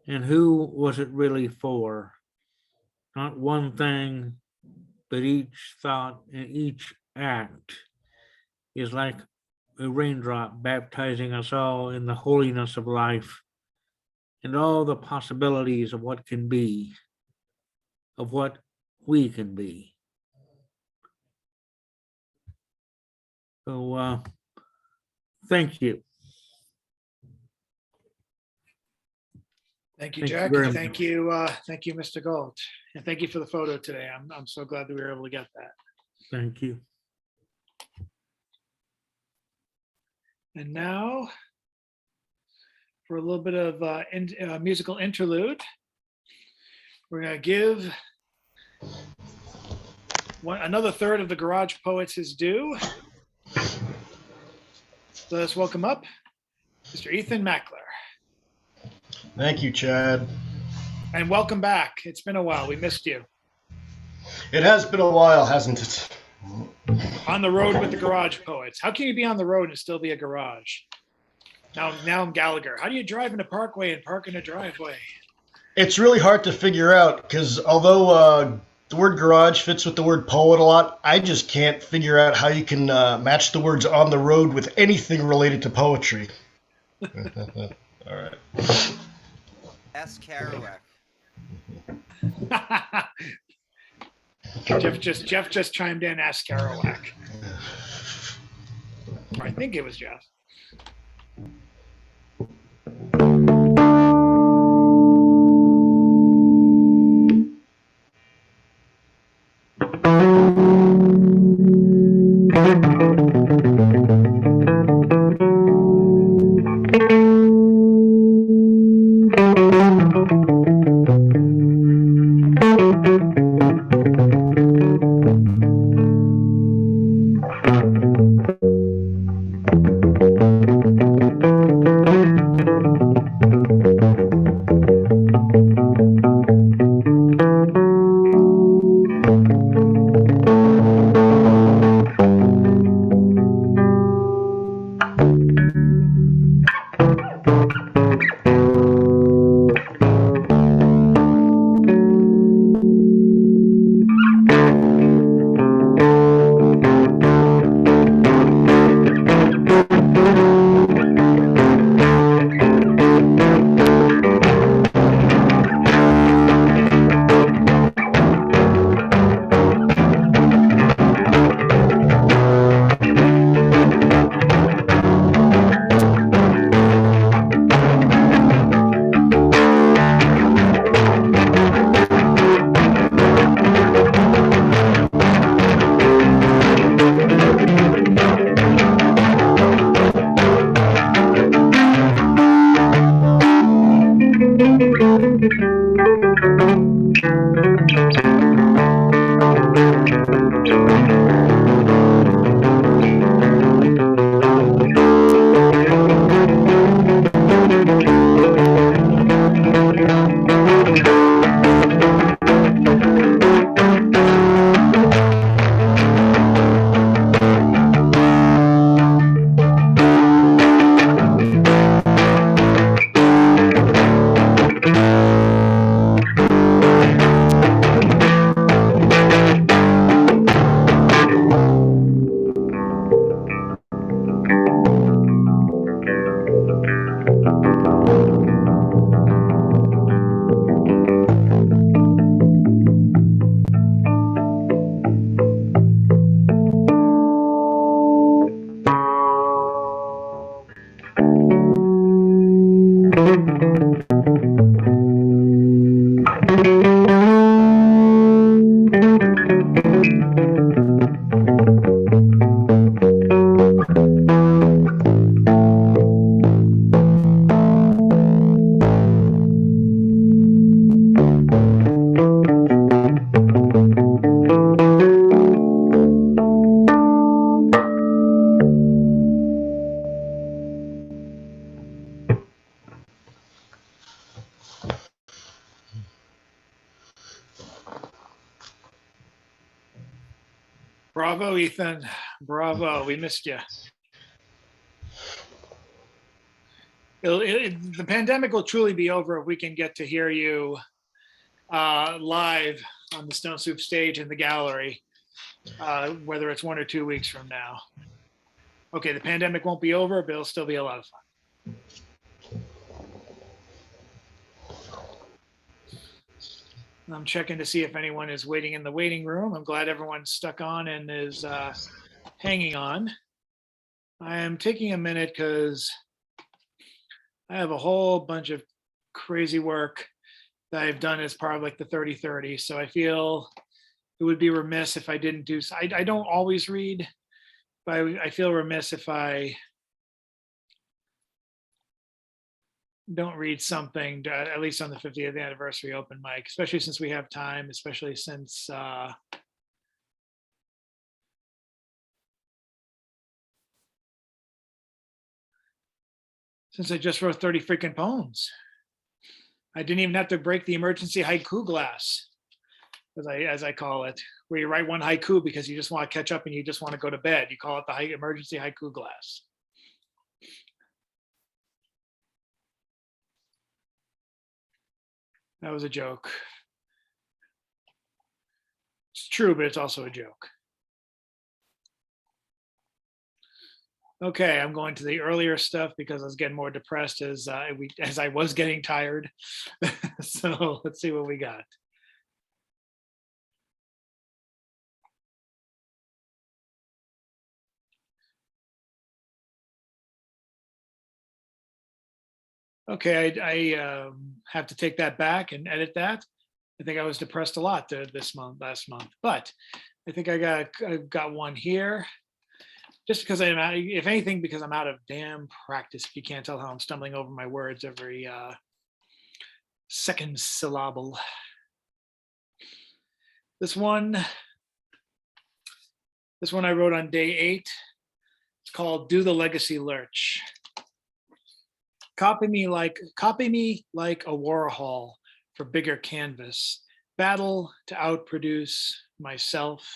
And who was it really for? Not one thing, but each thought and each act is like a raindrop baptizing us all in the holiness of life and all the possibilities of what can be, of what we can be. So, thank you. Thank you, Thank you Jack. very And much. thank you, Mr. Gold. And thank you for the photo today. I'm so glad that we were able to get that. Thank you. And now for a little bit of musical interlude, we're going to give another third of the Garage Poets his due. Let us welcome up Mr. Ethan Mackler. Thank you, Chad. And welcome back. It's been a while. We missed you. It has been a while, hasn't it? On the road with the Garage Poets. How can you be on the road and still be a garage? Now I'm Gallagher. How do you drive in a parkway and park in a driveway? It's really hard to figure out because although the word garage fits with the word poet a lot, I just can't figure out how you can match the words on the road with anything related to poetry. All right. Ask Kerouac. Jeff just chimed in, ask Kerouac. I think it was Jeff. Bravo, Ethan. Bravo. We missed you. The pandemic will truly be over if we can get to hear you live on the Stone Soup stage in the gallery, whether it's 1 or 2 weeks from now. Okay, the pandemic won't be over, but it'll still be a lot of fun. I'm checking to see if anyone is waiting in the waiting room. I'm glad everyone's stuck on and is hanging on. I am taking a minute because I have a whole bunch of crazy work that I've done as part of like the 30/30. So I feel it would be remiss if I didn't do, I don't always read, but I feel remiss if I don't read something, at least on the 50th anniversary open mic, especially since we have time, especially since I just wrote 30 freaking poems. I didn't even have to break the emergency haiku glass, as I call it, where you write one haiku because you just want to catch up and you just want to go to bed. You call it the emergency haiku glass. That was a joke. It's true, but it's also a joke. Okay, I'm going to the earlier stuff because I was getting more depressed as I was getting tired. So let's see what we got. Okay, I have to take that back and edit that. I think I was depressed a lot last month, but I think I got one here. Just because I'm out, if anything, because I'm out of damn practice. If you can't tell how I'm stumbling over my words every second syllable. This one I wrote on day 8. It's called "Do the Legacy Lurch." Copy me like a Warhol for bigger canvas. Battle to outproduce myself.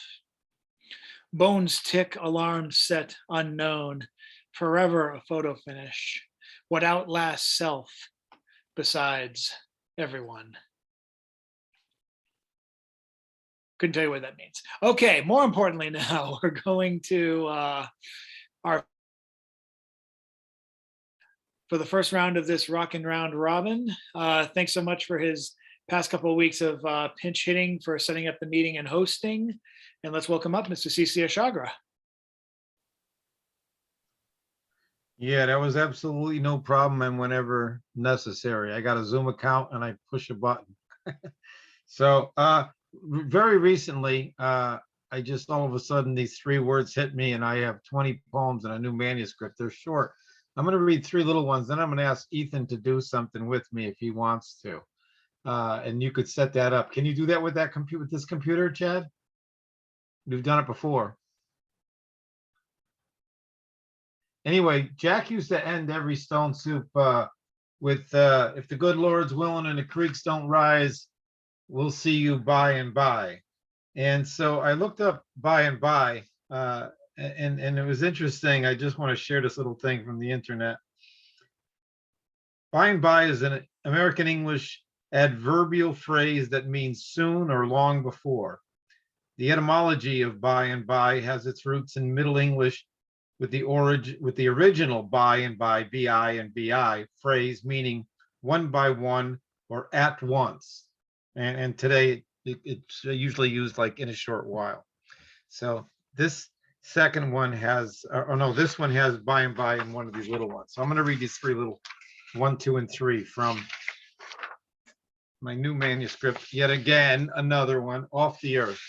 Bones tick, alarm set, unknown. Forever a photo finish. What outlasts self besides everyone? Couldn't tell you what that means. Okay, more importantly now, we're going to for the first round of this Rockin' Round Robin. Thanks so much for his past couple of weeks of pinch hitting, for setting up the meeting and hosting. And let's welcome up Mr. C.C. Ashagra. Yeah, that was absolutely no problem, and whenever necessary. I got a Zoom account and I push a button. So very recently, I just all of a sudden these 3 words hit me, and I have 20 poems in a new manuscript. They're short. I'm going to read 3 little ones, then I'm going to ask Ethan to do something with me if he wants to. And you could set that up. Can you do that with this computer, Chad? We've done it before. Anyway, Jack used to end every Stone Soup with "If the good Lord's willing and the creeks don't rise, we'll see you by and by." And so I looked up "by and by," and it was interesting. I just want to share this little thing from the internet. By and by is an American English adverbial phrase that means soon or long before. The etymology of by and by has its roots in Middle English with the original by and by, bi and bi phrase meaning one by one or at once. And today it's usually used like in a short while. So this second one has, this one has by and by in one of these little ones. So I'm going to read these 3 little 1, 2, and 3 from my new manuscript. Yet again, another one, Off the Earth.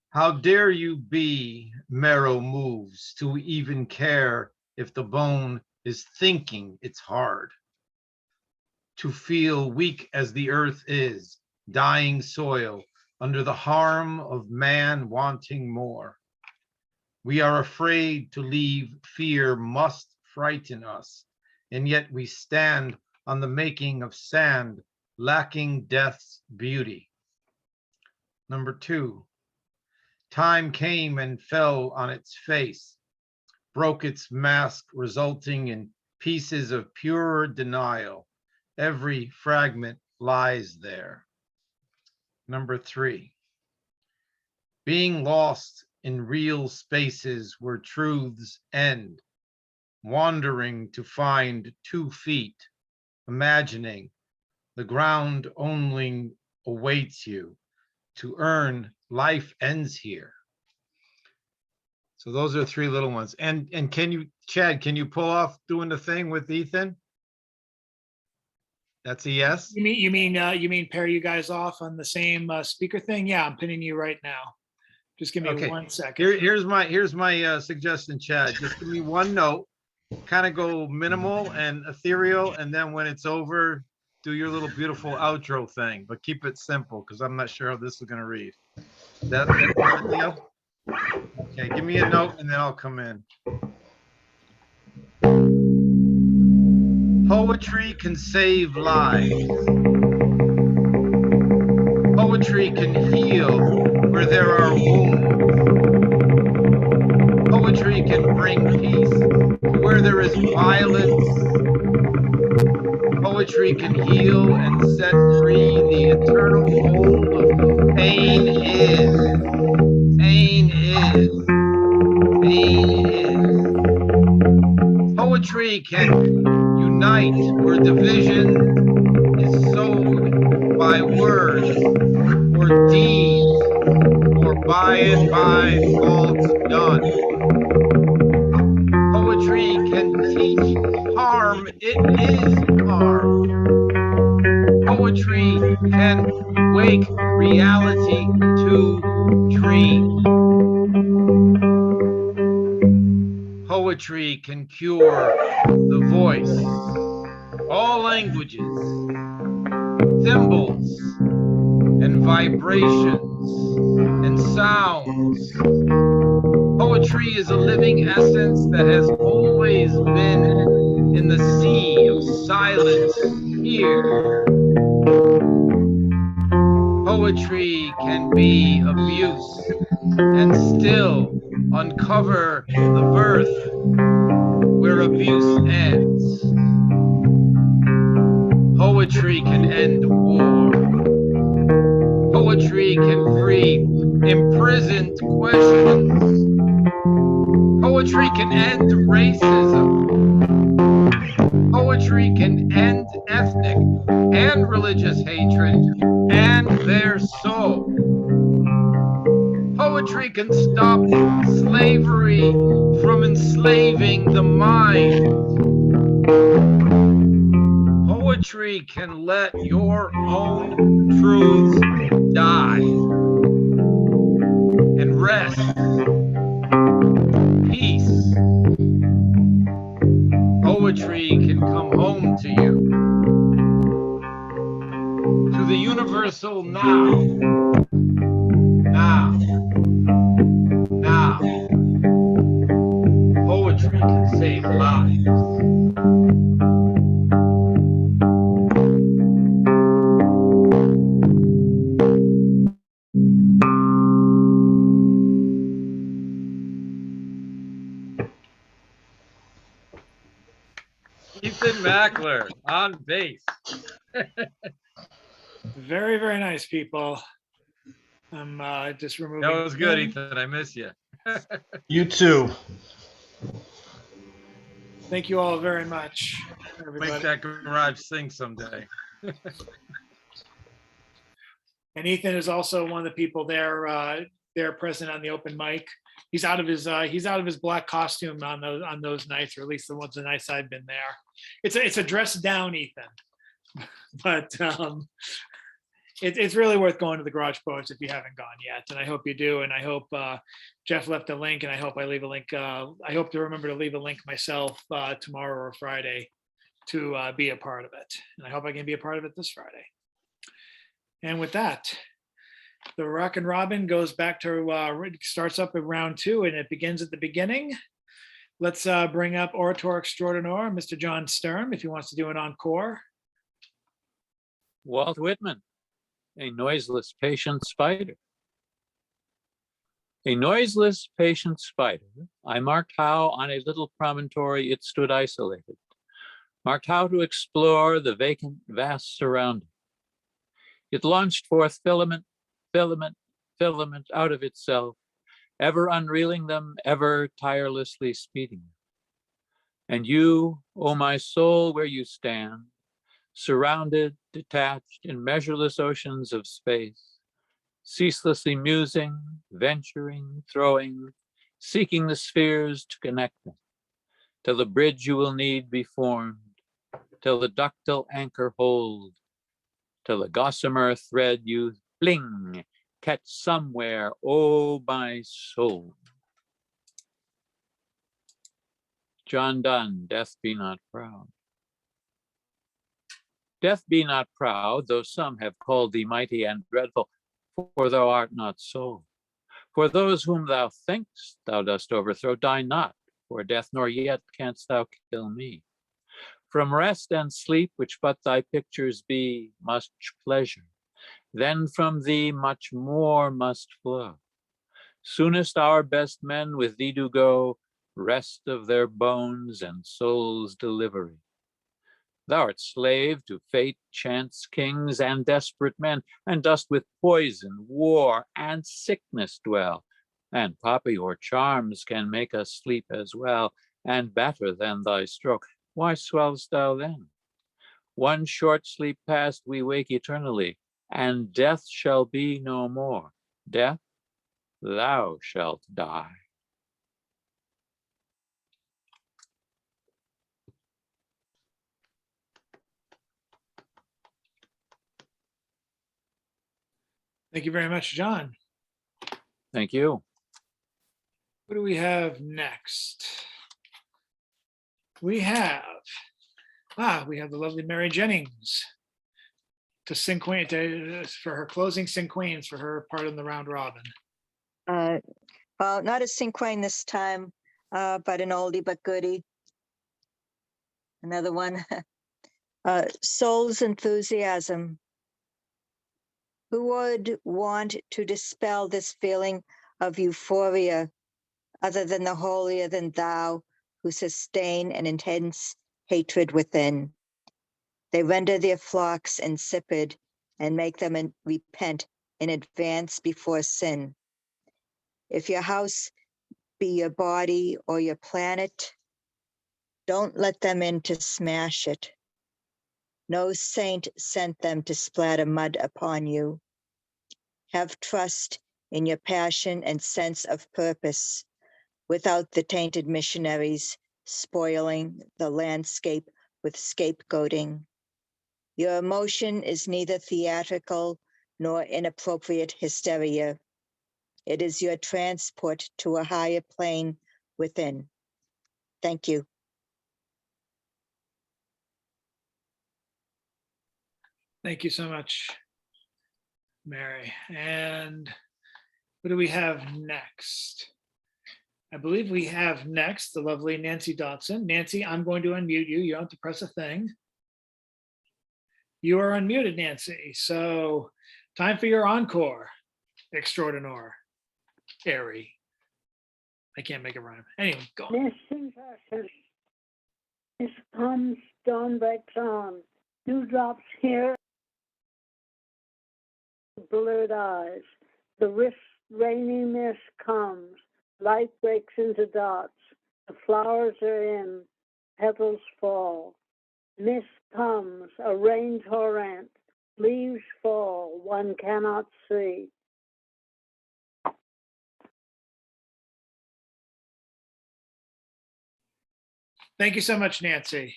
How dare you be, marrow moves, to even care if the bone is thinking it's hard? To feel weak as the earth is, dying soil, under the harm of man wanting more. We are afraid to leave, fear must frighten us, and yet we stand on the making of sand, lacking death's beauty. Number 2, time came and fell on its face, broke its mask, resulting in pieces of pure denial. Every fragment lies there. Number 3, being lost in real spaces where truths end, wandering to find 2 feet, imagining the ground only awaits you. To earn, life ends here. So those are 3 little ones. And can you, Chad, can you pull off doing the thing with Ethan? That's a yes? You mean pair you guys off on the same speaker thing? Yeah, I'm pinning you right now. Just give me Okay. 1 second. Here's my suggestion, Chad. Just give me one note, kind of go minimal and ethereal, and then when it's over, do your little beautiful outro thing, but keep it simple because I'm not sure how this is going to read. That's not a deal? Okay, give me a note and then I'll come in. Poetry can save lives. Poetry can heal where there are wounds. Poetry can bring peace to where there is violence. Poetry can heal and set free. The eternal hold of pain is. Pain is. Pain is. Poetry can unite where division is sowed by words or deeds or by and by faults done. Poetry can teach harm, it is harm. Poetry can wake reality to dream. Poetry can cure the voice, all languages, symbols, and vibrations, and sounds. Poetry is a living essence that has always been in the sea of silence here. Poetry can be abuse and still uncover the birth where abuse ends. Poetry can end war. Poetry can free imprisoned questions. Poetry can end racism. Poetry can end ethnic and religious hatred and their soul. Poetry can stop slavery from enslaving the mind. Poetry can let your own truths die and rest. Peace. Poetry can come home to you. To the universal now. Now. Now. Poetry can save lives. Ethan Mackler on bass. Very, very nice, people. I'm just removing. That was good, Ethan. I miss you. You too. Thank you all very much, everybody. Make that garage sing someday. And Ethan is also one of the people there present on the open mic. He's out of his black costume on those nights, or at least the nights I've been there. It's a dress down Ethan, but it's really worth going to the Garage Poets if you haven't gone yet, and I hope you do. And I hope Jeff left a link, and I hope I leave a link. I hope to remember to leave a link myself tomorrow or Friday to be a part of it, and I hope I can be a part of it this Friday. And with that, the Rockin' Robin goes back to, starts up at round 2 and it begins at the beginning. Let's bring up Orator Extraordinaire, Mr. John Stern, if he wants to do an encore. Walt Whitman, a noiseless, patient spider. A noiseless, patient spider, I marked how on a little promontory it stood isolated, marked how to explore the vacant, vast surrounding. It launched forth filament, filament, filament out of itself, ever unreeling them, ever tirelessly speeding them. And you, O my soul, where you stand, surrounded, detached in measureless oceans of space, ceaselessly musing, venturing, throwing, seeking the spheres to connect them, till the bridge you will need be formed, till the ductile anchor hold, till the gossamer thread you fling, catch somewhere, oh my soul. John Donne, Death Be Not Proud. Death be not proud, though some have called thee mighty and dreadful, for thou art not so. For those whom thou think'st thou dost overthrow, die not for death, nor yet canst thou kill me. From rest and sleep, which but thy pictures be, much pleasure, then from thee much more must flow. Soonest our best men with thee do go, rest of their bones and souls delivery. Thou art slave to fate, chance, kings, and desperate men, and dost with poison, war, and sickness dwell. And poppy or charms can make us sleep as well, and better than thy stroke. Why swell'st thou then? One short sleep past, we wake eternally, and death shall be no more. Death, thou shalt die. Thank you very much, John. Thank you. What do we have next? We have the lovely Mary Jennings to sing Queen for her closing Sing Queens for her part in the round robin. Well, not a cinquain this time, but an oldie but goodie. Another one. Soul's Enthusiasm. Who would want to dispel this feeling of euphoria other than the holier than thou who sustain an intense hatred within? They render their flocks insipid and make them repent in advance before sin. If your house be your body or your planet, don't let them in to smash it. No saint sent them to splatter mud upon you. Have trust in your passion and sense of purpose without the tainted missionaries spoiling the landscape with scapegoating. Your emotion is neither theatrical nor inappropriate hysteria. It is your transport to a higher plane within. Thank you. Thank you so much, Mary. And what do we have next? I believe we have next the lovely Nancy Dotson. Nancy, I'm going to unmute you. You don't have to press a thing. You are unmuted, Nancy. So time for your encore extraordinaire. Airy. I can't make it rhyme. Anyway, go on. This comes, dawn breaks on. Dewdrops here, blurred eyes. The rainy mist comes. Light breaks into dots. The flowers are in. Petals fall. Mist comes, a rain torrent. Leaves fall, one cannot see. Thank you so much, Nancy.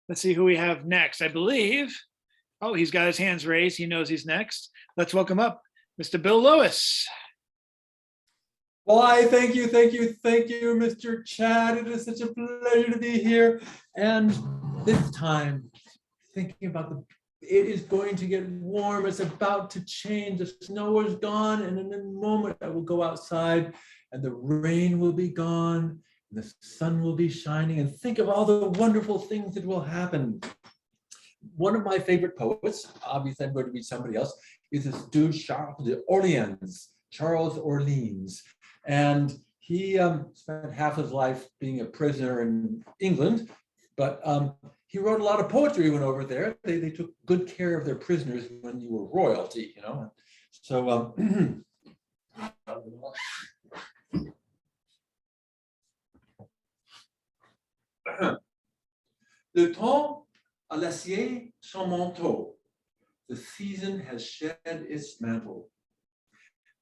Let's see who we have next. I believe, oh, he's got his hands raised. He knows he's next. Let's welcome up Mr. Bill Lewis. Why, thank you, Mr. Chad. It is such a pleasure to be here. And this time, thinking about it is going to get warm. It's about to change. The snow is gone. And in a moment, I will go outside and the rain will be gone. And the sun will be shining. And think of all the wonderful things that will happen. One of my favorite poets, obviously I'm going to be somebody else, is this dude Charles d'Orléans. Charles Orleans. And he spent half his life being a prisoner in England, but he wrote a lot of poetry when over there. They took good care of their prisoners when you were royalty, you know. So Le temps a laissé son manteau. The season has shed its mantle.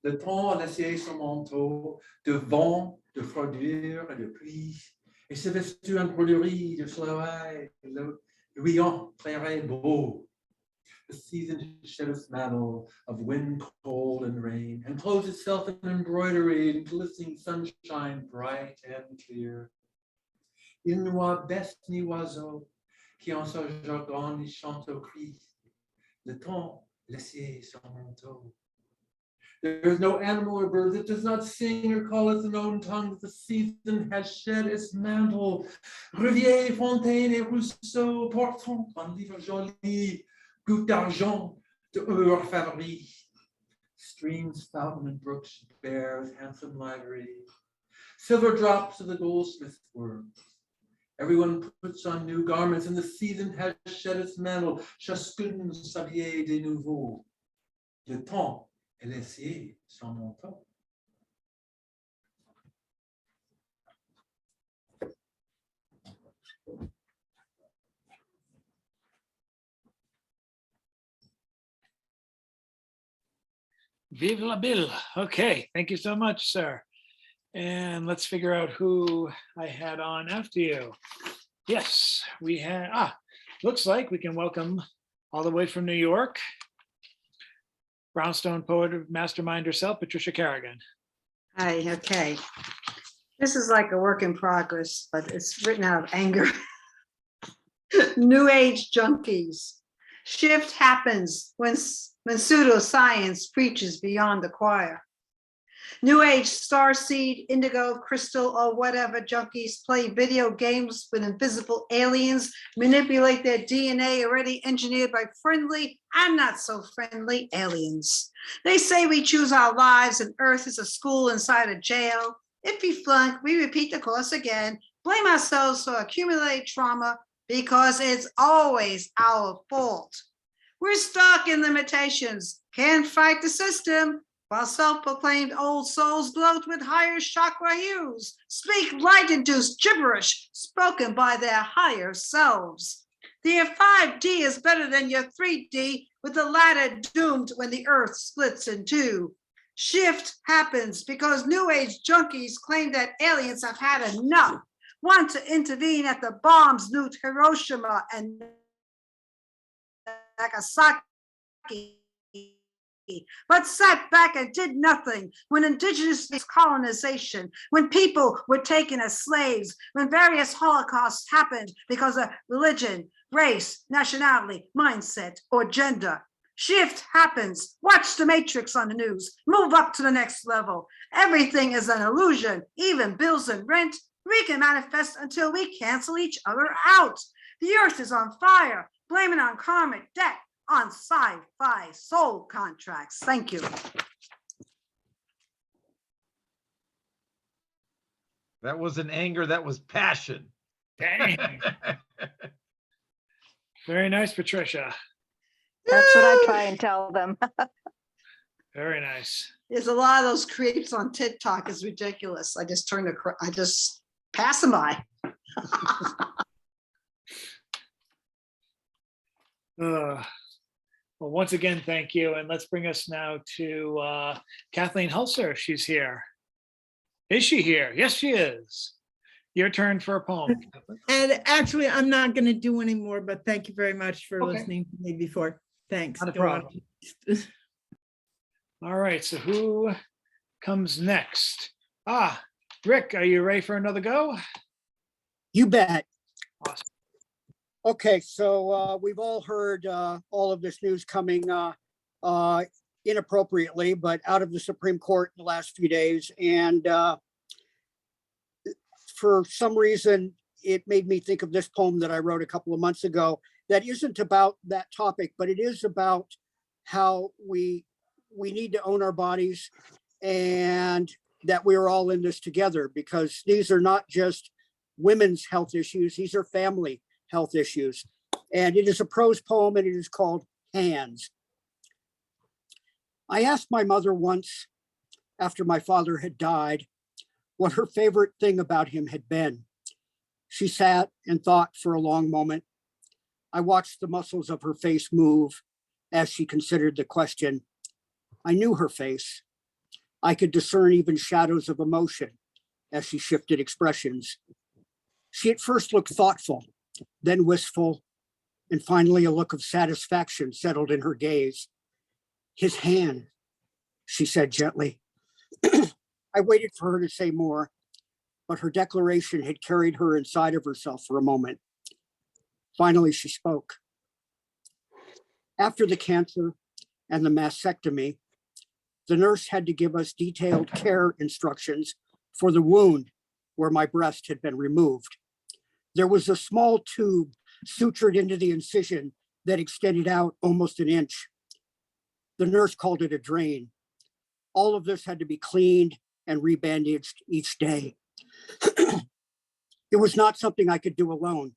Le temps a laissé son manteau de vent, de froidure et de pluie, et s'est vêtu en broderie de soleil, riant, clair et beau. The season has shed its mantle of wind, cold, and rain, and clothes itself in embroidery and glistening sunshine, bright and clear. Il n'y a bête ni oiseau qui en son jargon ni chante au cri. Le temps laissé son manteau. There is no animal or bird that does not sing or call its own tongue. The season has shed its mantle. Rivière, fontaine et ruisseau portant un livre joli, goutte d'argent de heure favori. Streams, fountain, and brooks bear with handsome livery. Silver drops of the goldsmith's work. Everyone puts on new garments, and the season has shed its mantle. Chacun s'habille de nouveau. Le temps est laissé son manteau. Vive la Bill. Okay, thank you so much, sir. And let's figure out who I had on after you. Yes, we had, looks like we can welcome all the way from New York, Brownstone poet mastermind herself, Patricia Carrigan. Hi, okay. This is like a work in progress, but it's written out of anger. New age junkies. Shift happens when pseudoscience preaches beyond the choir. New age starseed, indigo, crystal, or whatever junkies play video games with invisible aliens, manipulate their DNA already engineered by friendly and not so friendly aliens. They say we choose our lives and Earth is a school inside a jail. If we flunk, we repeat the course again, blame ourselves for accumulated trauma because it's always our fault. We're stuck in limitations, can't fight the system, while self-proclaimed old souls gloat with higher chakra hues, speak light-induced gibberish spoken by their higher selves. Their 5D is better than your 3D, with the latter doomed when the earth splits in two. Shift happens because New Age junkies claim that aliens have had enough, want to intervene at the bombs nuked Hiroshima and Nagasaki, but sat back and did nothing when indigenous colonization, when people were taken as slaves, when various holocausts happened because of religion, race, nationality, mindset, or gender. Shift happens. Watch the Matrix on the news. Move up to the next level. Everything is an illusion, even bills and rent. We can manifest until we cancel each other out. The earth is on fire. Blame it on karmic debt, on sci-fi soul contracts. Thank you. That wasn't anger, that was passion. Dang. Very nice, Patricia. That's what I try and tell them. Very nice. There's a lot of those creeps on TikTok. It's ridiculous. I just pass them by. Well, once again, thank you. And let's bring us now to Kathleen Hulser. She's here. Is she here? Yes, she is. Your turn for a poem. And actually, I'm not going to do any more, but thank you very much for Okay. listening to me before. Thanks. Not a problem. All right, so who comes next? Rick, are you ready for another go? You bet. Awesome. Okay, so we've all heard all of this news coming inappropriately, but out of the Supreme Court in the last few days. And for some reason, it made me think of this poem that I wrote a couple of months ago that isn't about that topic, but it is about how we need to own our bodies and that we are all in this together, because these are not just women's health issues, these are family health issues. And it is a prose poem, and it is called Hands. I asked my mother once, after my father had died, what her favorite thing about him had been. She sat and thought for a long moment. I watched the muscles of her face move as she considered the question. I knew her face. I could discern even shadows of emotion as she shifted expressions. She at first looked thoughtful, then wistful, and finally a look of satisfaction settled in her gaze. His hand, she said gently. I waited for her to say more, but her declaration had carried her inside of herself for a moment. Finally, she spoke. After the cancer and the mastectomy, the nurse had to give us detailed care instructions for the wound where my breast had been removed. There was a small tube sutured into the incision that extended out almost an inch. The nurse called it a drain. All of this had to be cleaned and rebandaged each day. It was not something I could do alone.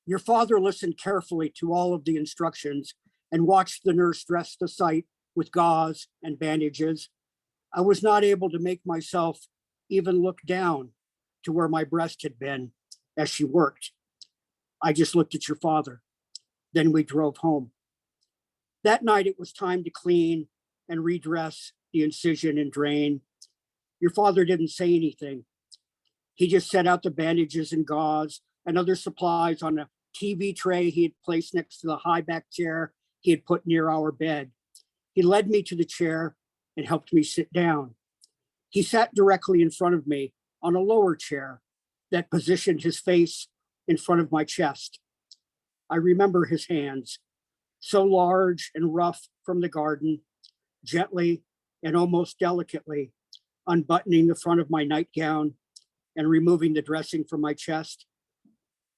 Your father listened carefully to all of the instructions and watched the nurse dress the site with gauze and bandages. I was not able to make myself even look down to where my breast had been as she worked. I just looked at your father. Then we drove home. That night it was time to clean and redress the incision and drain. Your father didn't say anything. He just set out the bandages and gauze and other supplies on a TV tray he had placed next to the high back chair he had put near our bed. He led me to the chair and helped me sit down. He sat directly in front of me on a lower chair that positioned his face in front of my chest. I remember his hands, so large and rough from the garden, gently and almost delicately unbuttoning the front of my nightgown and removing the dressing from my chest.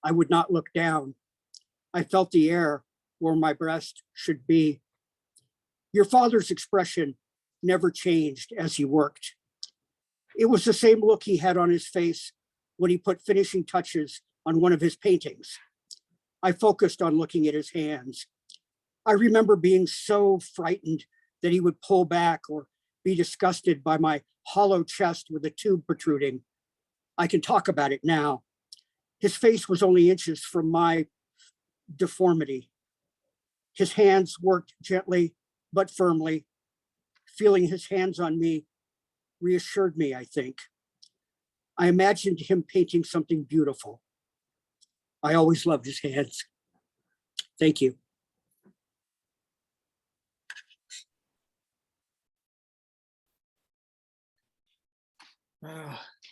I would not look down. I felt the air where my breast should be. Your father's expression never changed as he worked. It was the same look he had on his face when he put finishing touches on one of his paintings. I focused on looking at his hands. I remember being so frightened that he would pull back or be disgusted by my hollow chest with a tube protruding. I can talk about it now. His face was only inches from my deformity. His hands worked gently but firmly. Feeling his hands on me reassured me, I think. I imagined him painting something beautiful. I always loved his hands. Thank you.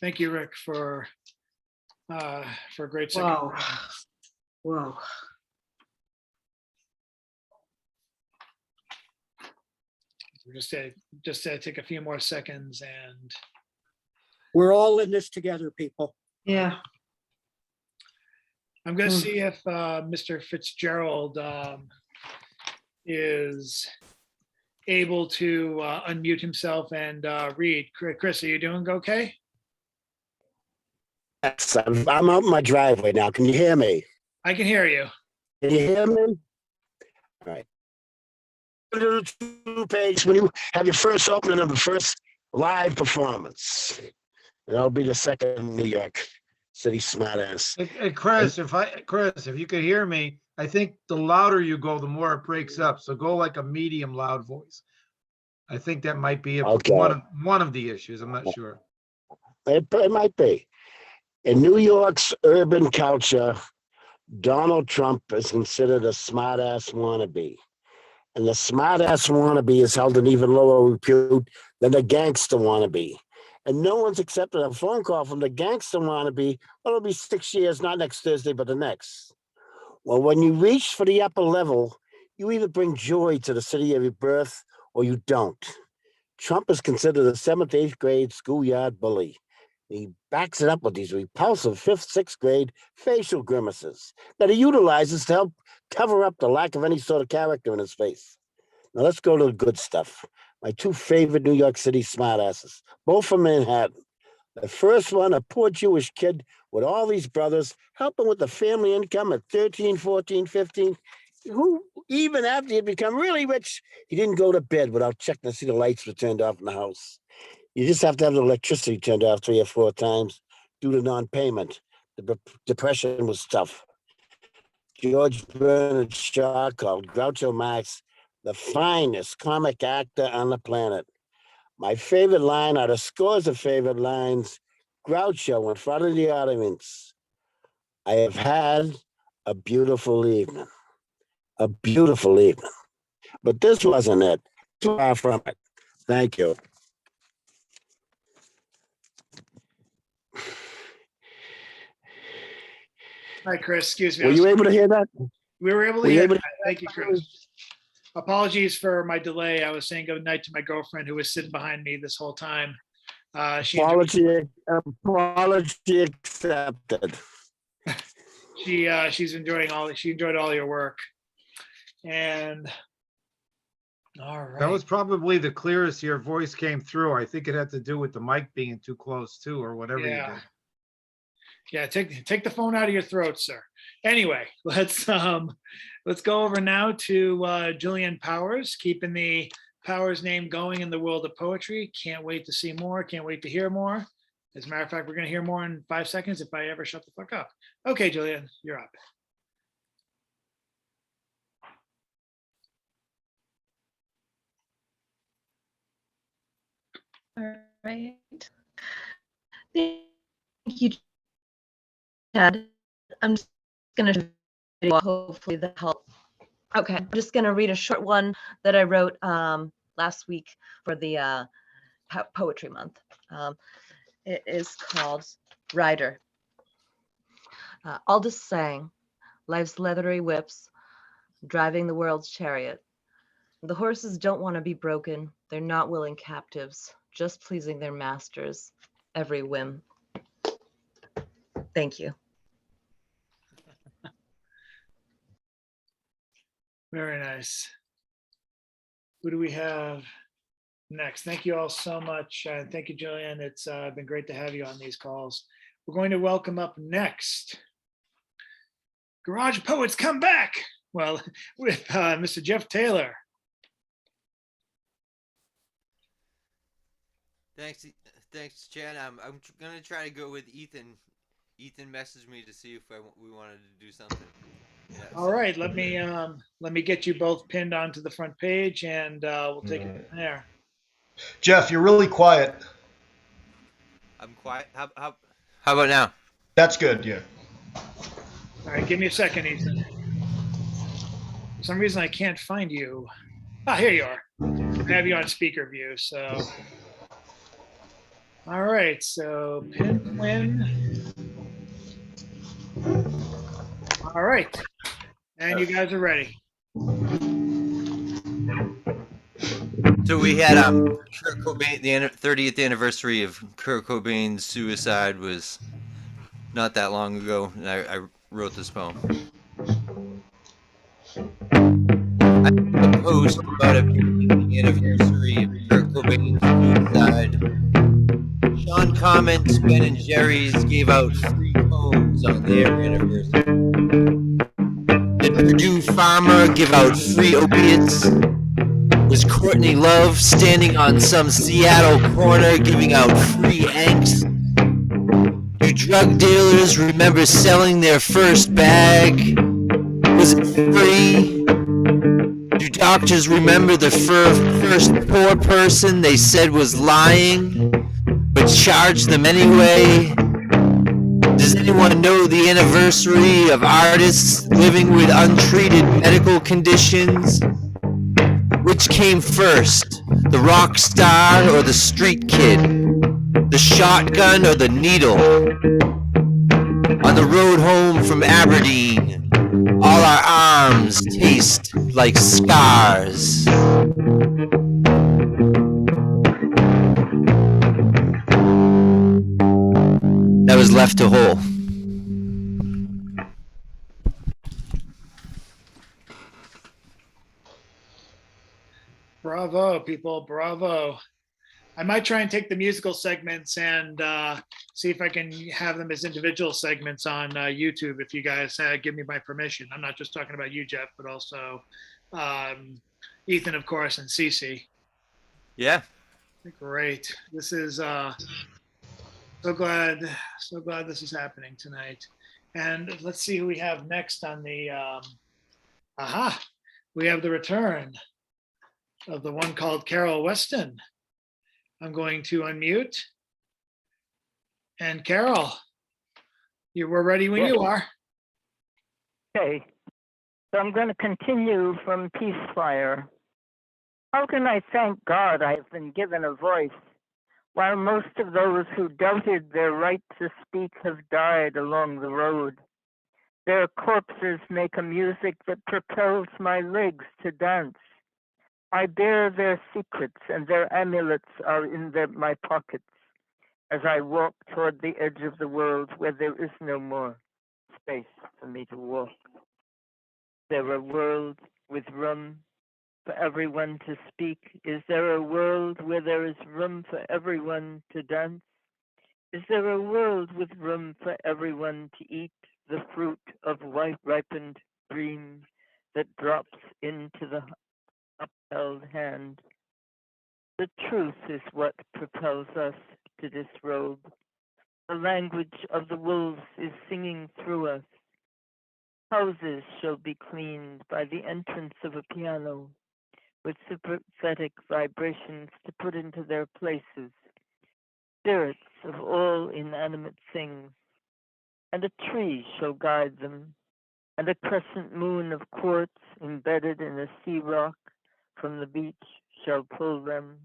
Thank you, Rick, for a great second. Wow. Whoa. We're just to take a few more seconds, and we're all in this together, people. Yeah. I'm going to see if Mr. Fitzgerald is able to unmute himself and read. Chris, are you doing okay? Yes, I'm out in my driveway now. Can you hear me? I can hear you. Can you hear me? All right. Little 2-page when you have your first opening of the first live performance. And that'll be the second in New York City Smartass. Hey, Chris, if you could hear me, I think the louder you go, the more it breaks up. So go like a medium loud voice. I think that might be one of the issues. I'm not sure. It might be. In New York's urban culture, Donald Trump is considered a smartass wannabe. And the smartass wannabe is held in even lower repute than the gangster wannabe. And no one's accepted a phone call from the gangster wannabe. Well, it'll be 6 years, not next Thursday, but the next. Well, when you reach for the upper level, you either bring joy to the city of your birth or you don't. Trump is considered a 7th, 8th grade schoolyard bully. He backs it up with these repulsive 5th, 6th grade facial grimaces that he utilizes to help cover up the lack of any sort of character in his face. Now let's go to the good stuff. my two favorite New York City smartasses, both from Manhattan. The first one, a poor Jewish kid with all these brothers, helping with the family income at 13, 14, 15, who, even after he had become really rich, he didn't go to bed without checking to see the lights were turned off in the house. You just have to have the electricity turned off 3 or 4 times due to non-payment. The depression was tough. George Bernard Shaw called Groucho Marx the finest comic actor on the planet. My favorite line out of scores of favorite lines, Groucho in front of the audience. I have had a beautiful evening. A beautiful evening. But this wasn't it. Far from it. Thank you. Hi, Chris. Excuse me. Were you able to hear that? We were able to Were you hear able that. Thank you, Chris. Apologies for my delay. I was saying good night to my girlfriend who was sitting behind me this whole time. Apology accepted. She's enjoying she enjoyed all your work. And all right. That was probably the clearest your voice came through. I think it had to do with the mic being too close too, or whatever you did. Yeah, take the phone out of your throat, sir. Anyway, let's go over now to Julianne Powers, keeping the Powers name going in the world of poetry. Can't wait to see more. Can't wait to hear more. As a matter of fact, we're going to hear more in 5 seconds if I ever shut the fuck up. Okay, Julianne, you're up. All right. Thank you, Chad. I'm just going to hopefully that helps. Okay, I'm just going to read a short one that I wrote last week for the Poetry Month. It is called Rider. Aldous sang, life's leathery whips, driving the world's chariot. The horses don't want to be broken. They're not willing captives, just pleasing their masters, every whim. Thank you. Very nice. Who do we have next? Thank you all so much. Thank you, Julianne. It's been great to have you on these calls. We're going to welcome up next. Garage Poets come back. Well, with Mr. Jeff Taylor. Thanks, Chad. I'm gonna try to go with Ethan. Ethan messaged me to see if we wanted to do something. Yeah, all right, let me get you both pinned onto the front page, and we'll take it from there. Jeff, you're really quiet. I'm quiet. How about now? That's good. Yeah. All right, give me a second, Ethan. For some reason, I can't find you. Ah, here you are. I have you on speaker view. So, all right. So, pin twin. All right, and you guys are ready. So we had Kurt Cobain. The 30th anniversary of Kurt Cobain's suicide was not that long ago, and I wrote this poem. I made a post about it being the anniversary of Kurt Cobain's suicide. Sean Comments, Ben and Jerry's gave out free poems on their anniversary. Did Purdue Pharma give out free opiates? Was Courtney Love standing on some Seattle corner giving out free angst? Do drug dealers remember selling their first bag? Was it free? Do doctors remember the first poor person they said was lying, but charged them anyway? Does anyone know the anniversary of artists living with untreated medical conditions? Which came first, the rock star or the street kid? The shotgun or the needle? On the road home from Aberdeen, all our arms taste like scars. That was left to whole. Bravo, people, bravo. I might try and take the musical segments and see if I can have them as individual segments on YouTube if you guys give me my permission. I'm not just talking about you, Jeff, but also Ethan, of course, and Cece. Yeah. Great. This is so glad this is happening tonight. And let's see who we have next on the we have the return of the one called Carol Weston. I'm going to unmute. And Carol, we're ready when you are. Okay, so I'm going to continue from Peacefire. How can I thank God I have been given a voice, while most of those who doubted their right to speak have died along the road? Their corpses make a music that propels my legs to dance. I bear their secrets, and their amulets are in my pockets as I walk toward the edge of the world where there is no more space for me to walk. There a world with room for everyone to speak? Is there a world where there is room for everyone to dance? Is there a world with room for everyone to eat the fruit of ripened dreams that drops into the upheld hand? The truth is what propels us to disrobe. The language of the wolves is singing through us. Houses shall be cleaned by the entrance of a piano with sympathetic vibrations to put into their places spirits of all inanimate things, and a tree shall guide them, and a crescent moon of quartz embedded in a sea rock from the beach shall pull them,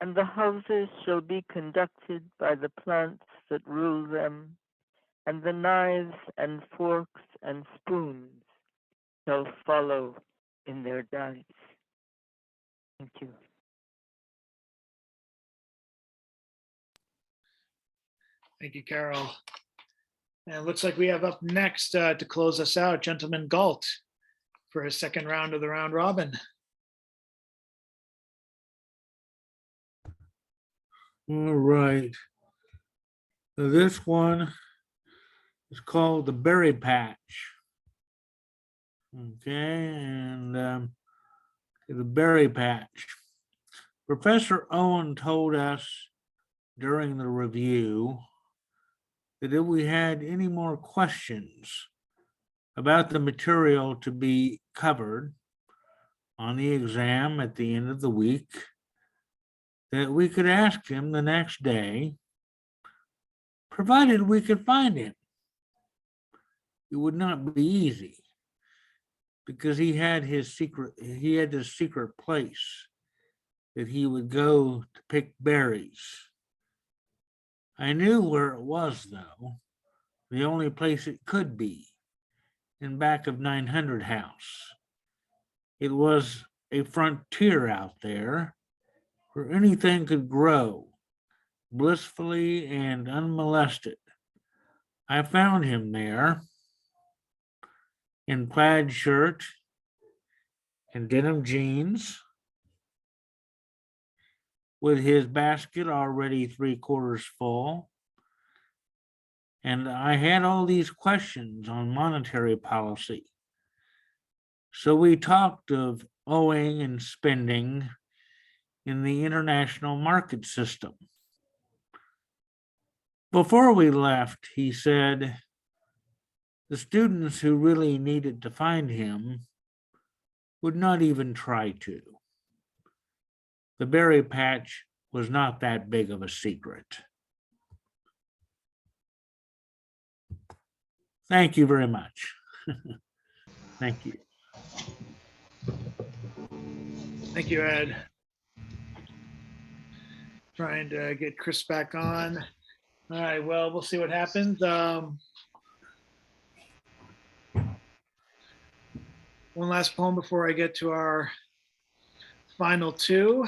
and the houses shall be conducted by the plants that rule them, and the knives and forks and spoons shall follow in their dance. Thank you. Thank you, Carol. And it looks like we have up next to close us out, Gentleman Galt, for his second round of the round robin. All right. So this one is called the Berry Patch. Okay, and the Berry Patch. Professor Owen told us during the review that if we had any more questions about the material to be covered on the exam at the end of the week, that we could ask him the next day, provided we could find him. It would not be easy because he had this secret place that he would go to pick berries. I knew where it was, though, the only place it could be, in back of 900 House. It was a frontier out there where anything could grow blissfully and unmolested. I found him there in plaid shirt and denim jeans, with his basket already 3/4 full. And I had all these questions on monetary policy. So we talked of owing and spending in the international market system. Before we left, he said the students who really needed to find him would not even try to. The berry patch was not that big of a secret. Thank you very much. Thank you. Thank you, Ed. Trying to get Chris back on. All right, well, we'll see what happens. One last poem before I get to our final two.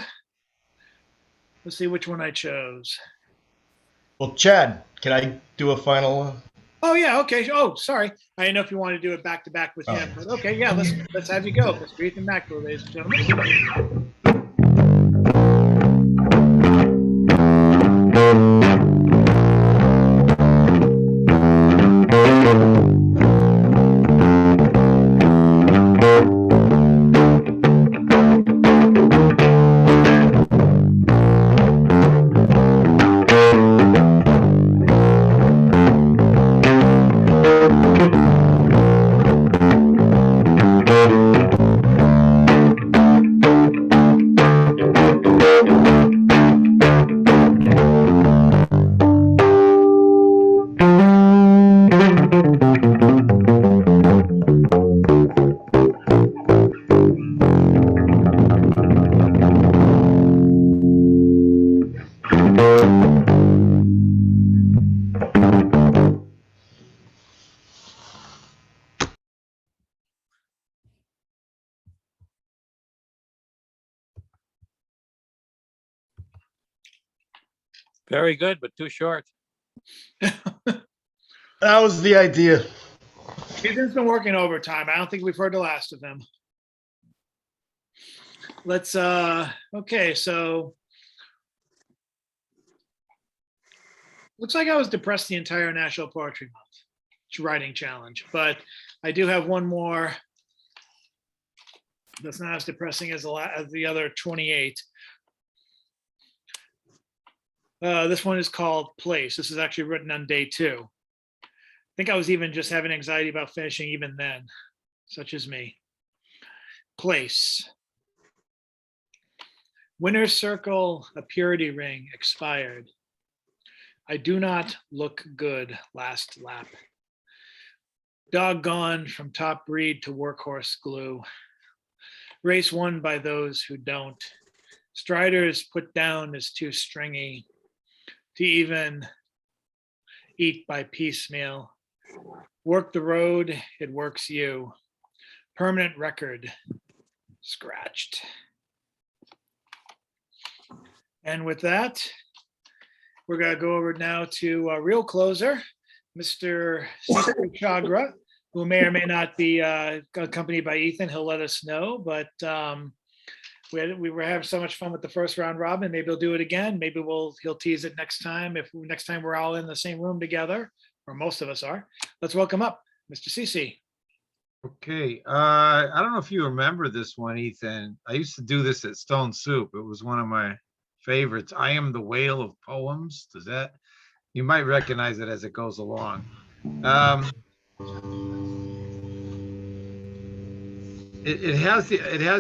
Let's see which one I chose. Well, Chad, can I do a final? Oh yeah, okay. Oh, sorry. I didn't know if you wanted to do it back to back with him, but okay, yeah, let's have you go. Mr. Ethan Macro, ladies and gentlemen. Very good, but too short. That was the idea. Ethan's been working overtime. I don't think we've heard the last of him. Let's, okay, so. Looks like I was depressed the entire National Poetry Month writing challenge, but I do have one more that's not as depressing as the other 28. This one is called Place. This is actually written on day 2. I think I was even just having anxiety about finishing even then, such as me. Place. Winner's circle, a purity ring expired. I do not look good, last lap. Dog gone from top breed to workhorse glue. Race won by those who don't. Striders put down as too stringy to even eat by piecemeal. Work the road, it works you. Permanent record, scratched. And with that, we're going to go over now to a real closer, Mr. C.C. Chagra, who may or may not be accompanied by Ethan. He'll let us know, but we were having so much fun with the first round robin. Maybe he'll do it again. Maybe he'll tease it next time. If next time we're all in the same room together, or most of us are. Let's welcome up Mr. C.C. Okay, I don't know if you remember this one, Ethan. I used to do this at Stone Soup. It was one of my favorites. I am the whale of poems. Does that, you might recognize it as it goes along. It has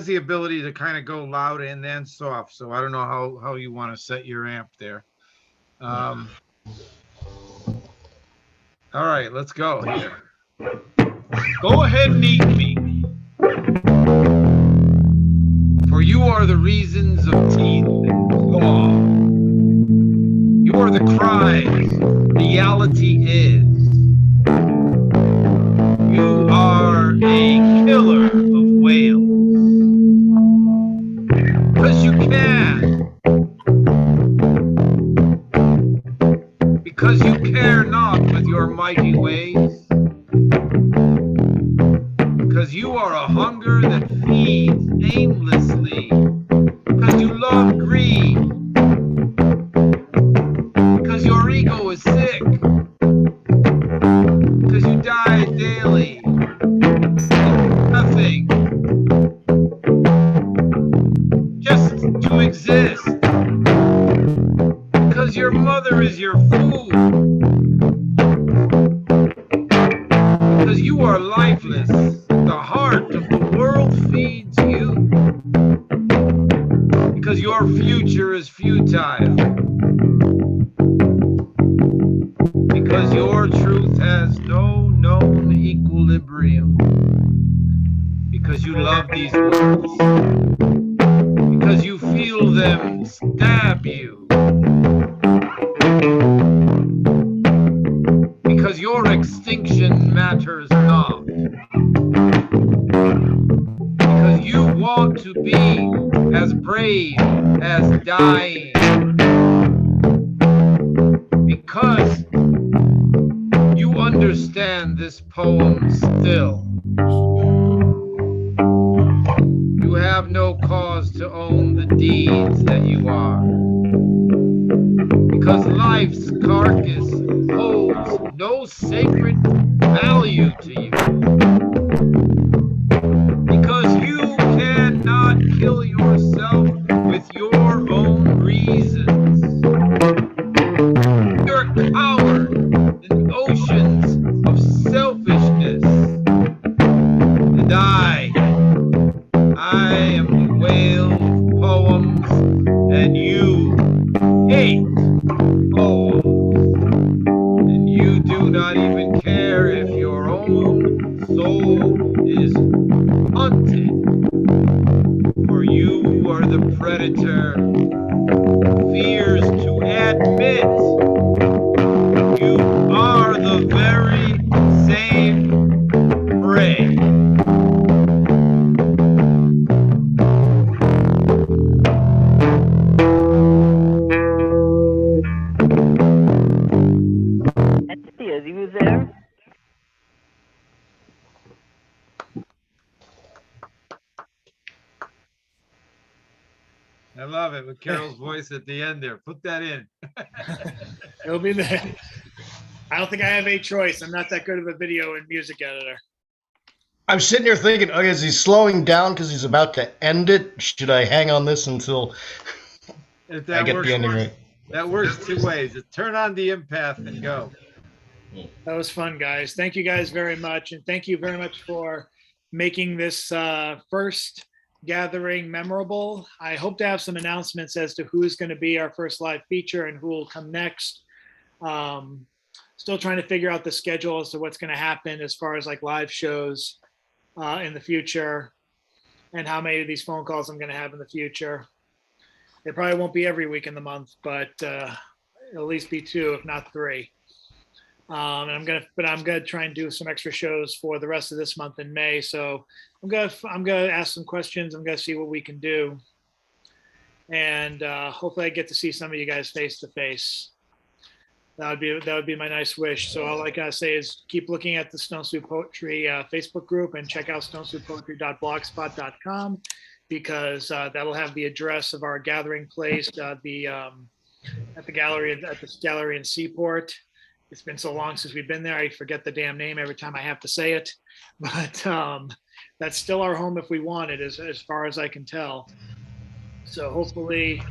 the ability to kind of go loud and then soft. So I don't know how you want to set your amp there. All right, let's go here. Go ahead and eat me, for you are the reasons of teeth and claw. You are the cries reality is. You are a killer of whales, because you can, because you care not with your mighty ways. Because you are a hunger that feeds aimlessly. Because you love greed. Because your ego is sick. Because you die daily. Nothing. Just to exist. Because your mother is your food. Because you are lifeless. The heart of the world feeds you. Because your future is futile. Because your truth has no known equilibrium. Because you love these words. Because you feel them stab you. Because your extinction matters not. Because you want to be as brave as dying. Because you understand this poem still. You have no cause to own the deeds that you are. Because life's carcass holds no sacred value to you. Because you cannot kill yourself with your own reasons. You're a coward in oceans of selfishness. And I am the whale of poems, and you hate poems. And you do not even care if your own soul is hunted. For you are the predator who fears to admit you are the very same prey. I love it with Carol's voice at the end there. Put that in. It'll be there. I don't think I have a choice. I'm not that good of a video and music editor. I'm sitting here thinking, okay, is he slowing down because he's about to end it? Should I hang on this until If I that get works, the ending right? that works two ways. Just turn on the empath and go. That was fun, guys. Thank you guys very much. And thank you very much for making this first gathering memorable. I hope to have some announcements as to who's going to be our first live feature and who will come next. Still trying to figure out the schedule as to what's going to happen as far as like live shows in the future and how many of these phone calls I'm going to have in the future. It probably won't be every week in the month, but at least be 2, if not 3. And I'm gonna try and do some extra shows for the rest of this month in May. So I'm gonna ask some questions. I'm gonna see what we can do, and hopefully I get to see some of you guys face to face. That would be my nice wish. So all I gotta say is keep looking at the Stone Soup Poetry Facebook group and check out stonesoupoetry.blogspot.com because that'll have the address of our gathering place, at the gallery in Seaport. It's been so long since we've been there. I forget the damn name every time I have to say it, but that's still our home if we want it, as far as I can tell. So hopefully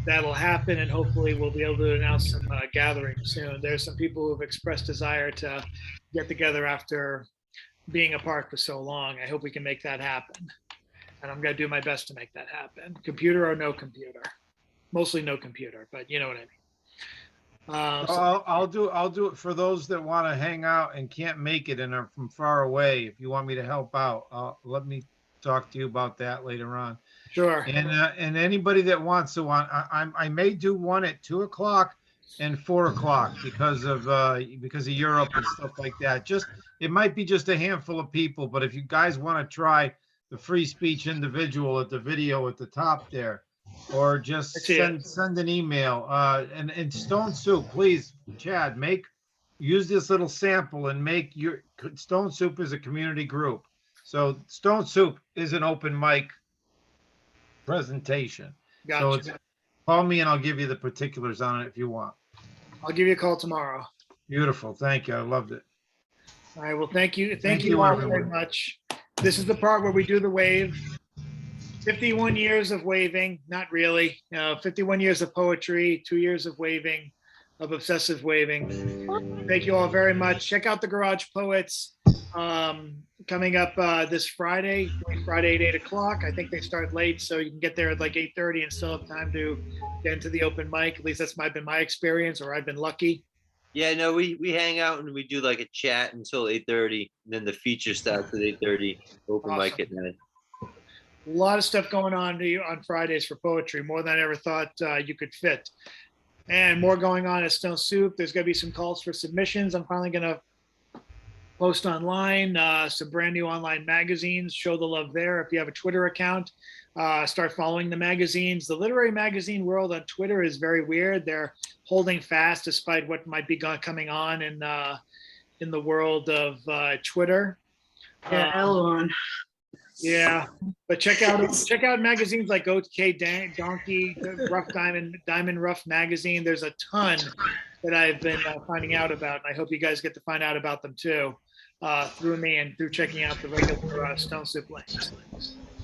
that'll happen, and hopefully we'll be able to announce some gatherings soon. There's some people who have expressed desire to get together after being apart for so long. I hope we can make that happen, and I'm going to do my best to make that happen. Computer or no computer, mostly no computer, but you know what I mean. I'll do it for those that want to hang out and can't make it and are from far away. If you want me to help out, let me talk to you about that later on. Sure. And anybody that wants to I may do one at 2 o'clock and 4 o'clock because of Europe and stuff like that. It might be just a handful of people, but if you guys want to try the free speech individual at the video at the top there, or just send an email. And Stone Soup, please, Chad, use this little sample and make your Stone Soup is a community group. So Stone Soup is an open mic presentation. Gotcha. So call me and I'll give you the particulars on it if you want. I'll give you a call tomorrow. Beautiful. Thank you. I loved it. All right. Well, thank you. Thank you all very much. This is the part where we do the wave. 51 years of waving, not really. 51 years of poetry, 2 years of waving, of obsessive waving. Thank you all very much. Check out the Garage Poets coming up this Friday at 8 o'clock. I think they start late, so you can get there at like 8:30 and still have time to get into the open mic. At least that's been my experience, or I've been lucky. Yeah, no, we hang out and we do like a chat until 8:30, and then the feature starts at 8:30, open mic at 9. A lot of stuff going on Fridays for poetry, more than I ever thought you could fit. And more going on at Stone Soup. There's going to be some calls for submissions. I'm finally going to post online some brand new online magazines. Show the love there. If you have a Twitter account, start following the magazines. The literary magazine world on Twitter is very weird. They're holding fast despite what might be coming on in the world of Twitter. Yeah, Elon. Yeah, but check out magazines like OK Donkey, Rough Diamond Rough Magazine. There's a ton that I've been finding out about, and I hope you guys get to find out about them too through me and through checking out the regular Stone Soup links.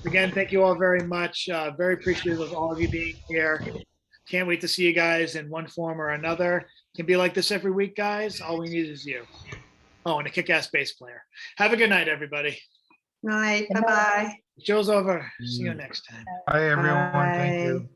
Again, thank you all very much. Very appreciative of all of you being here. Can't wait to see you guys in one form or another. It can be like this every week, guys. All we need is you. Oh, and a kick-ass bass player. Have a good night, everybody. Night. Bye-bye. Show's over. See you next time. Bye, everyone. Thank you.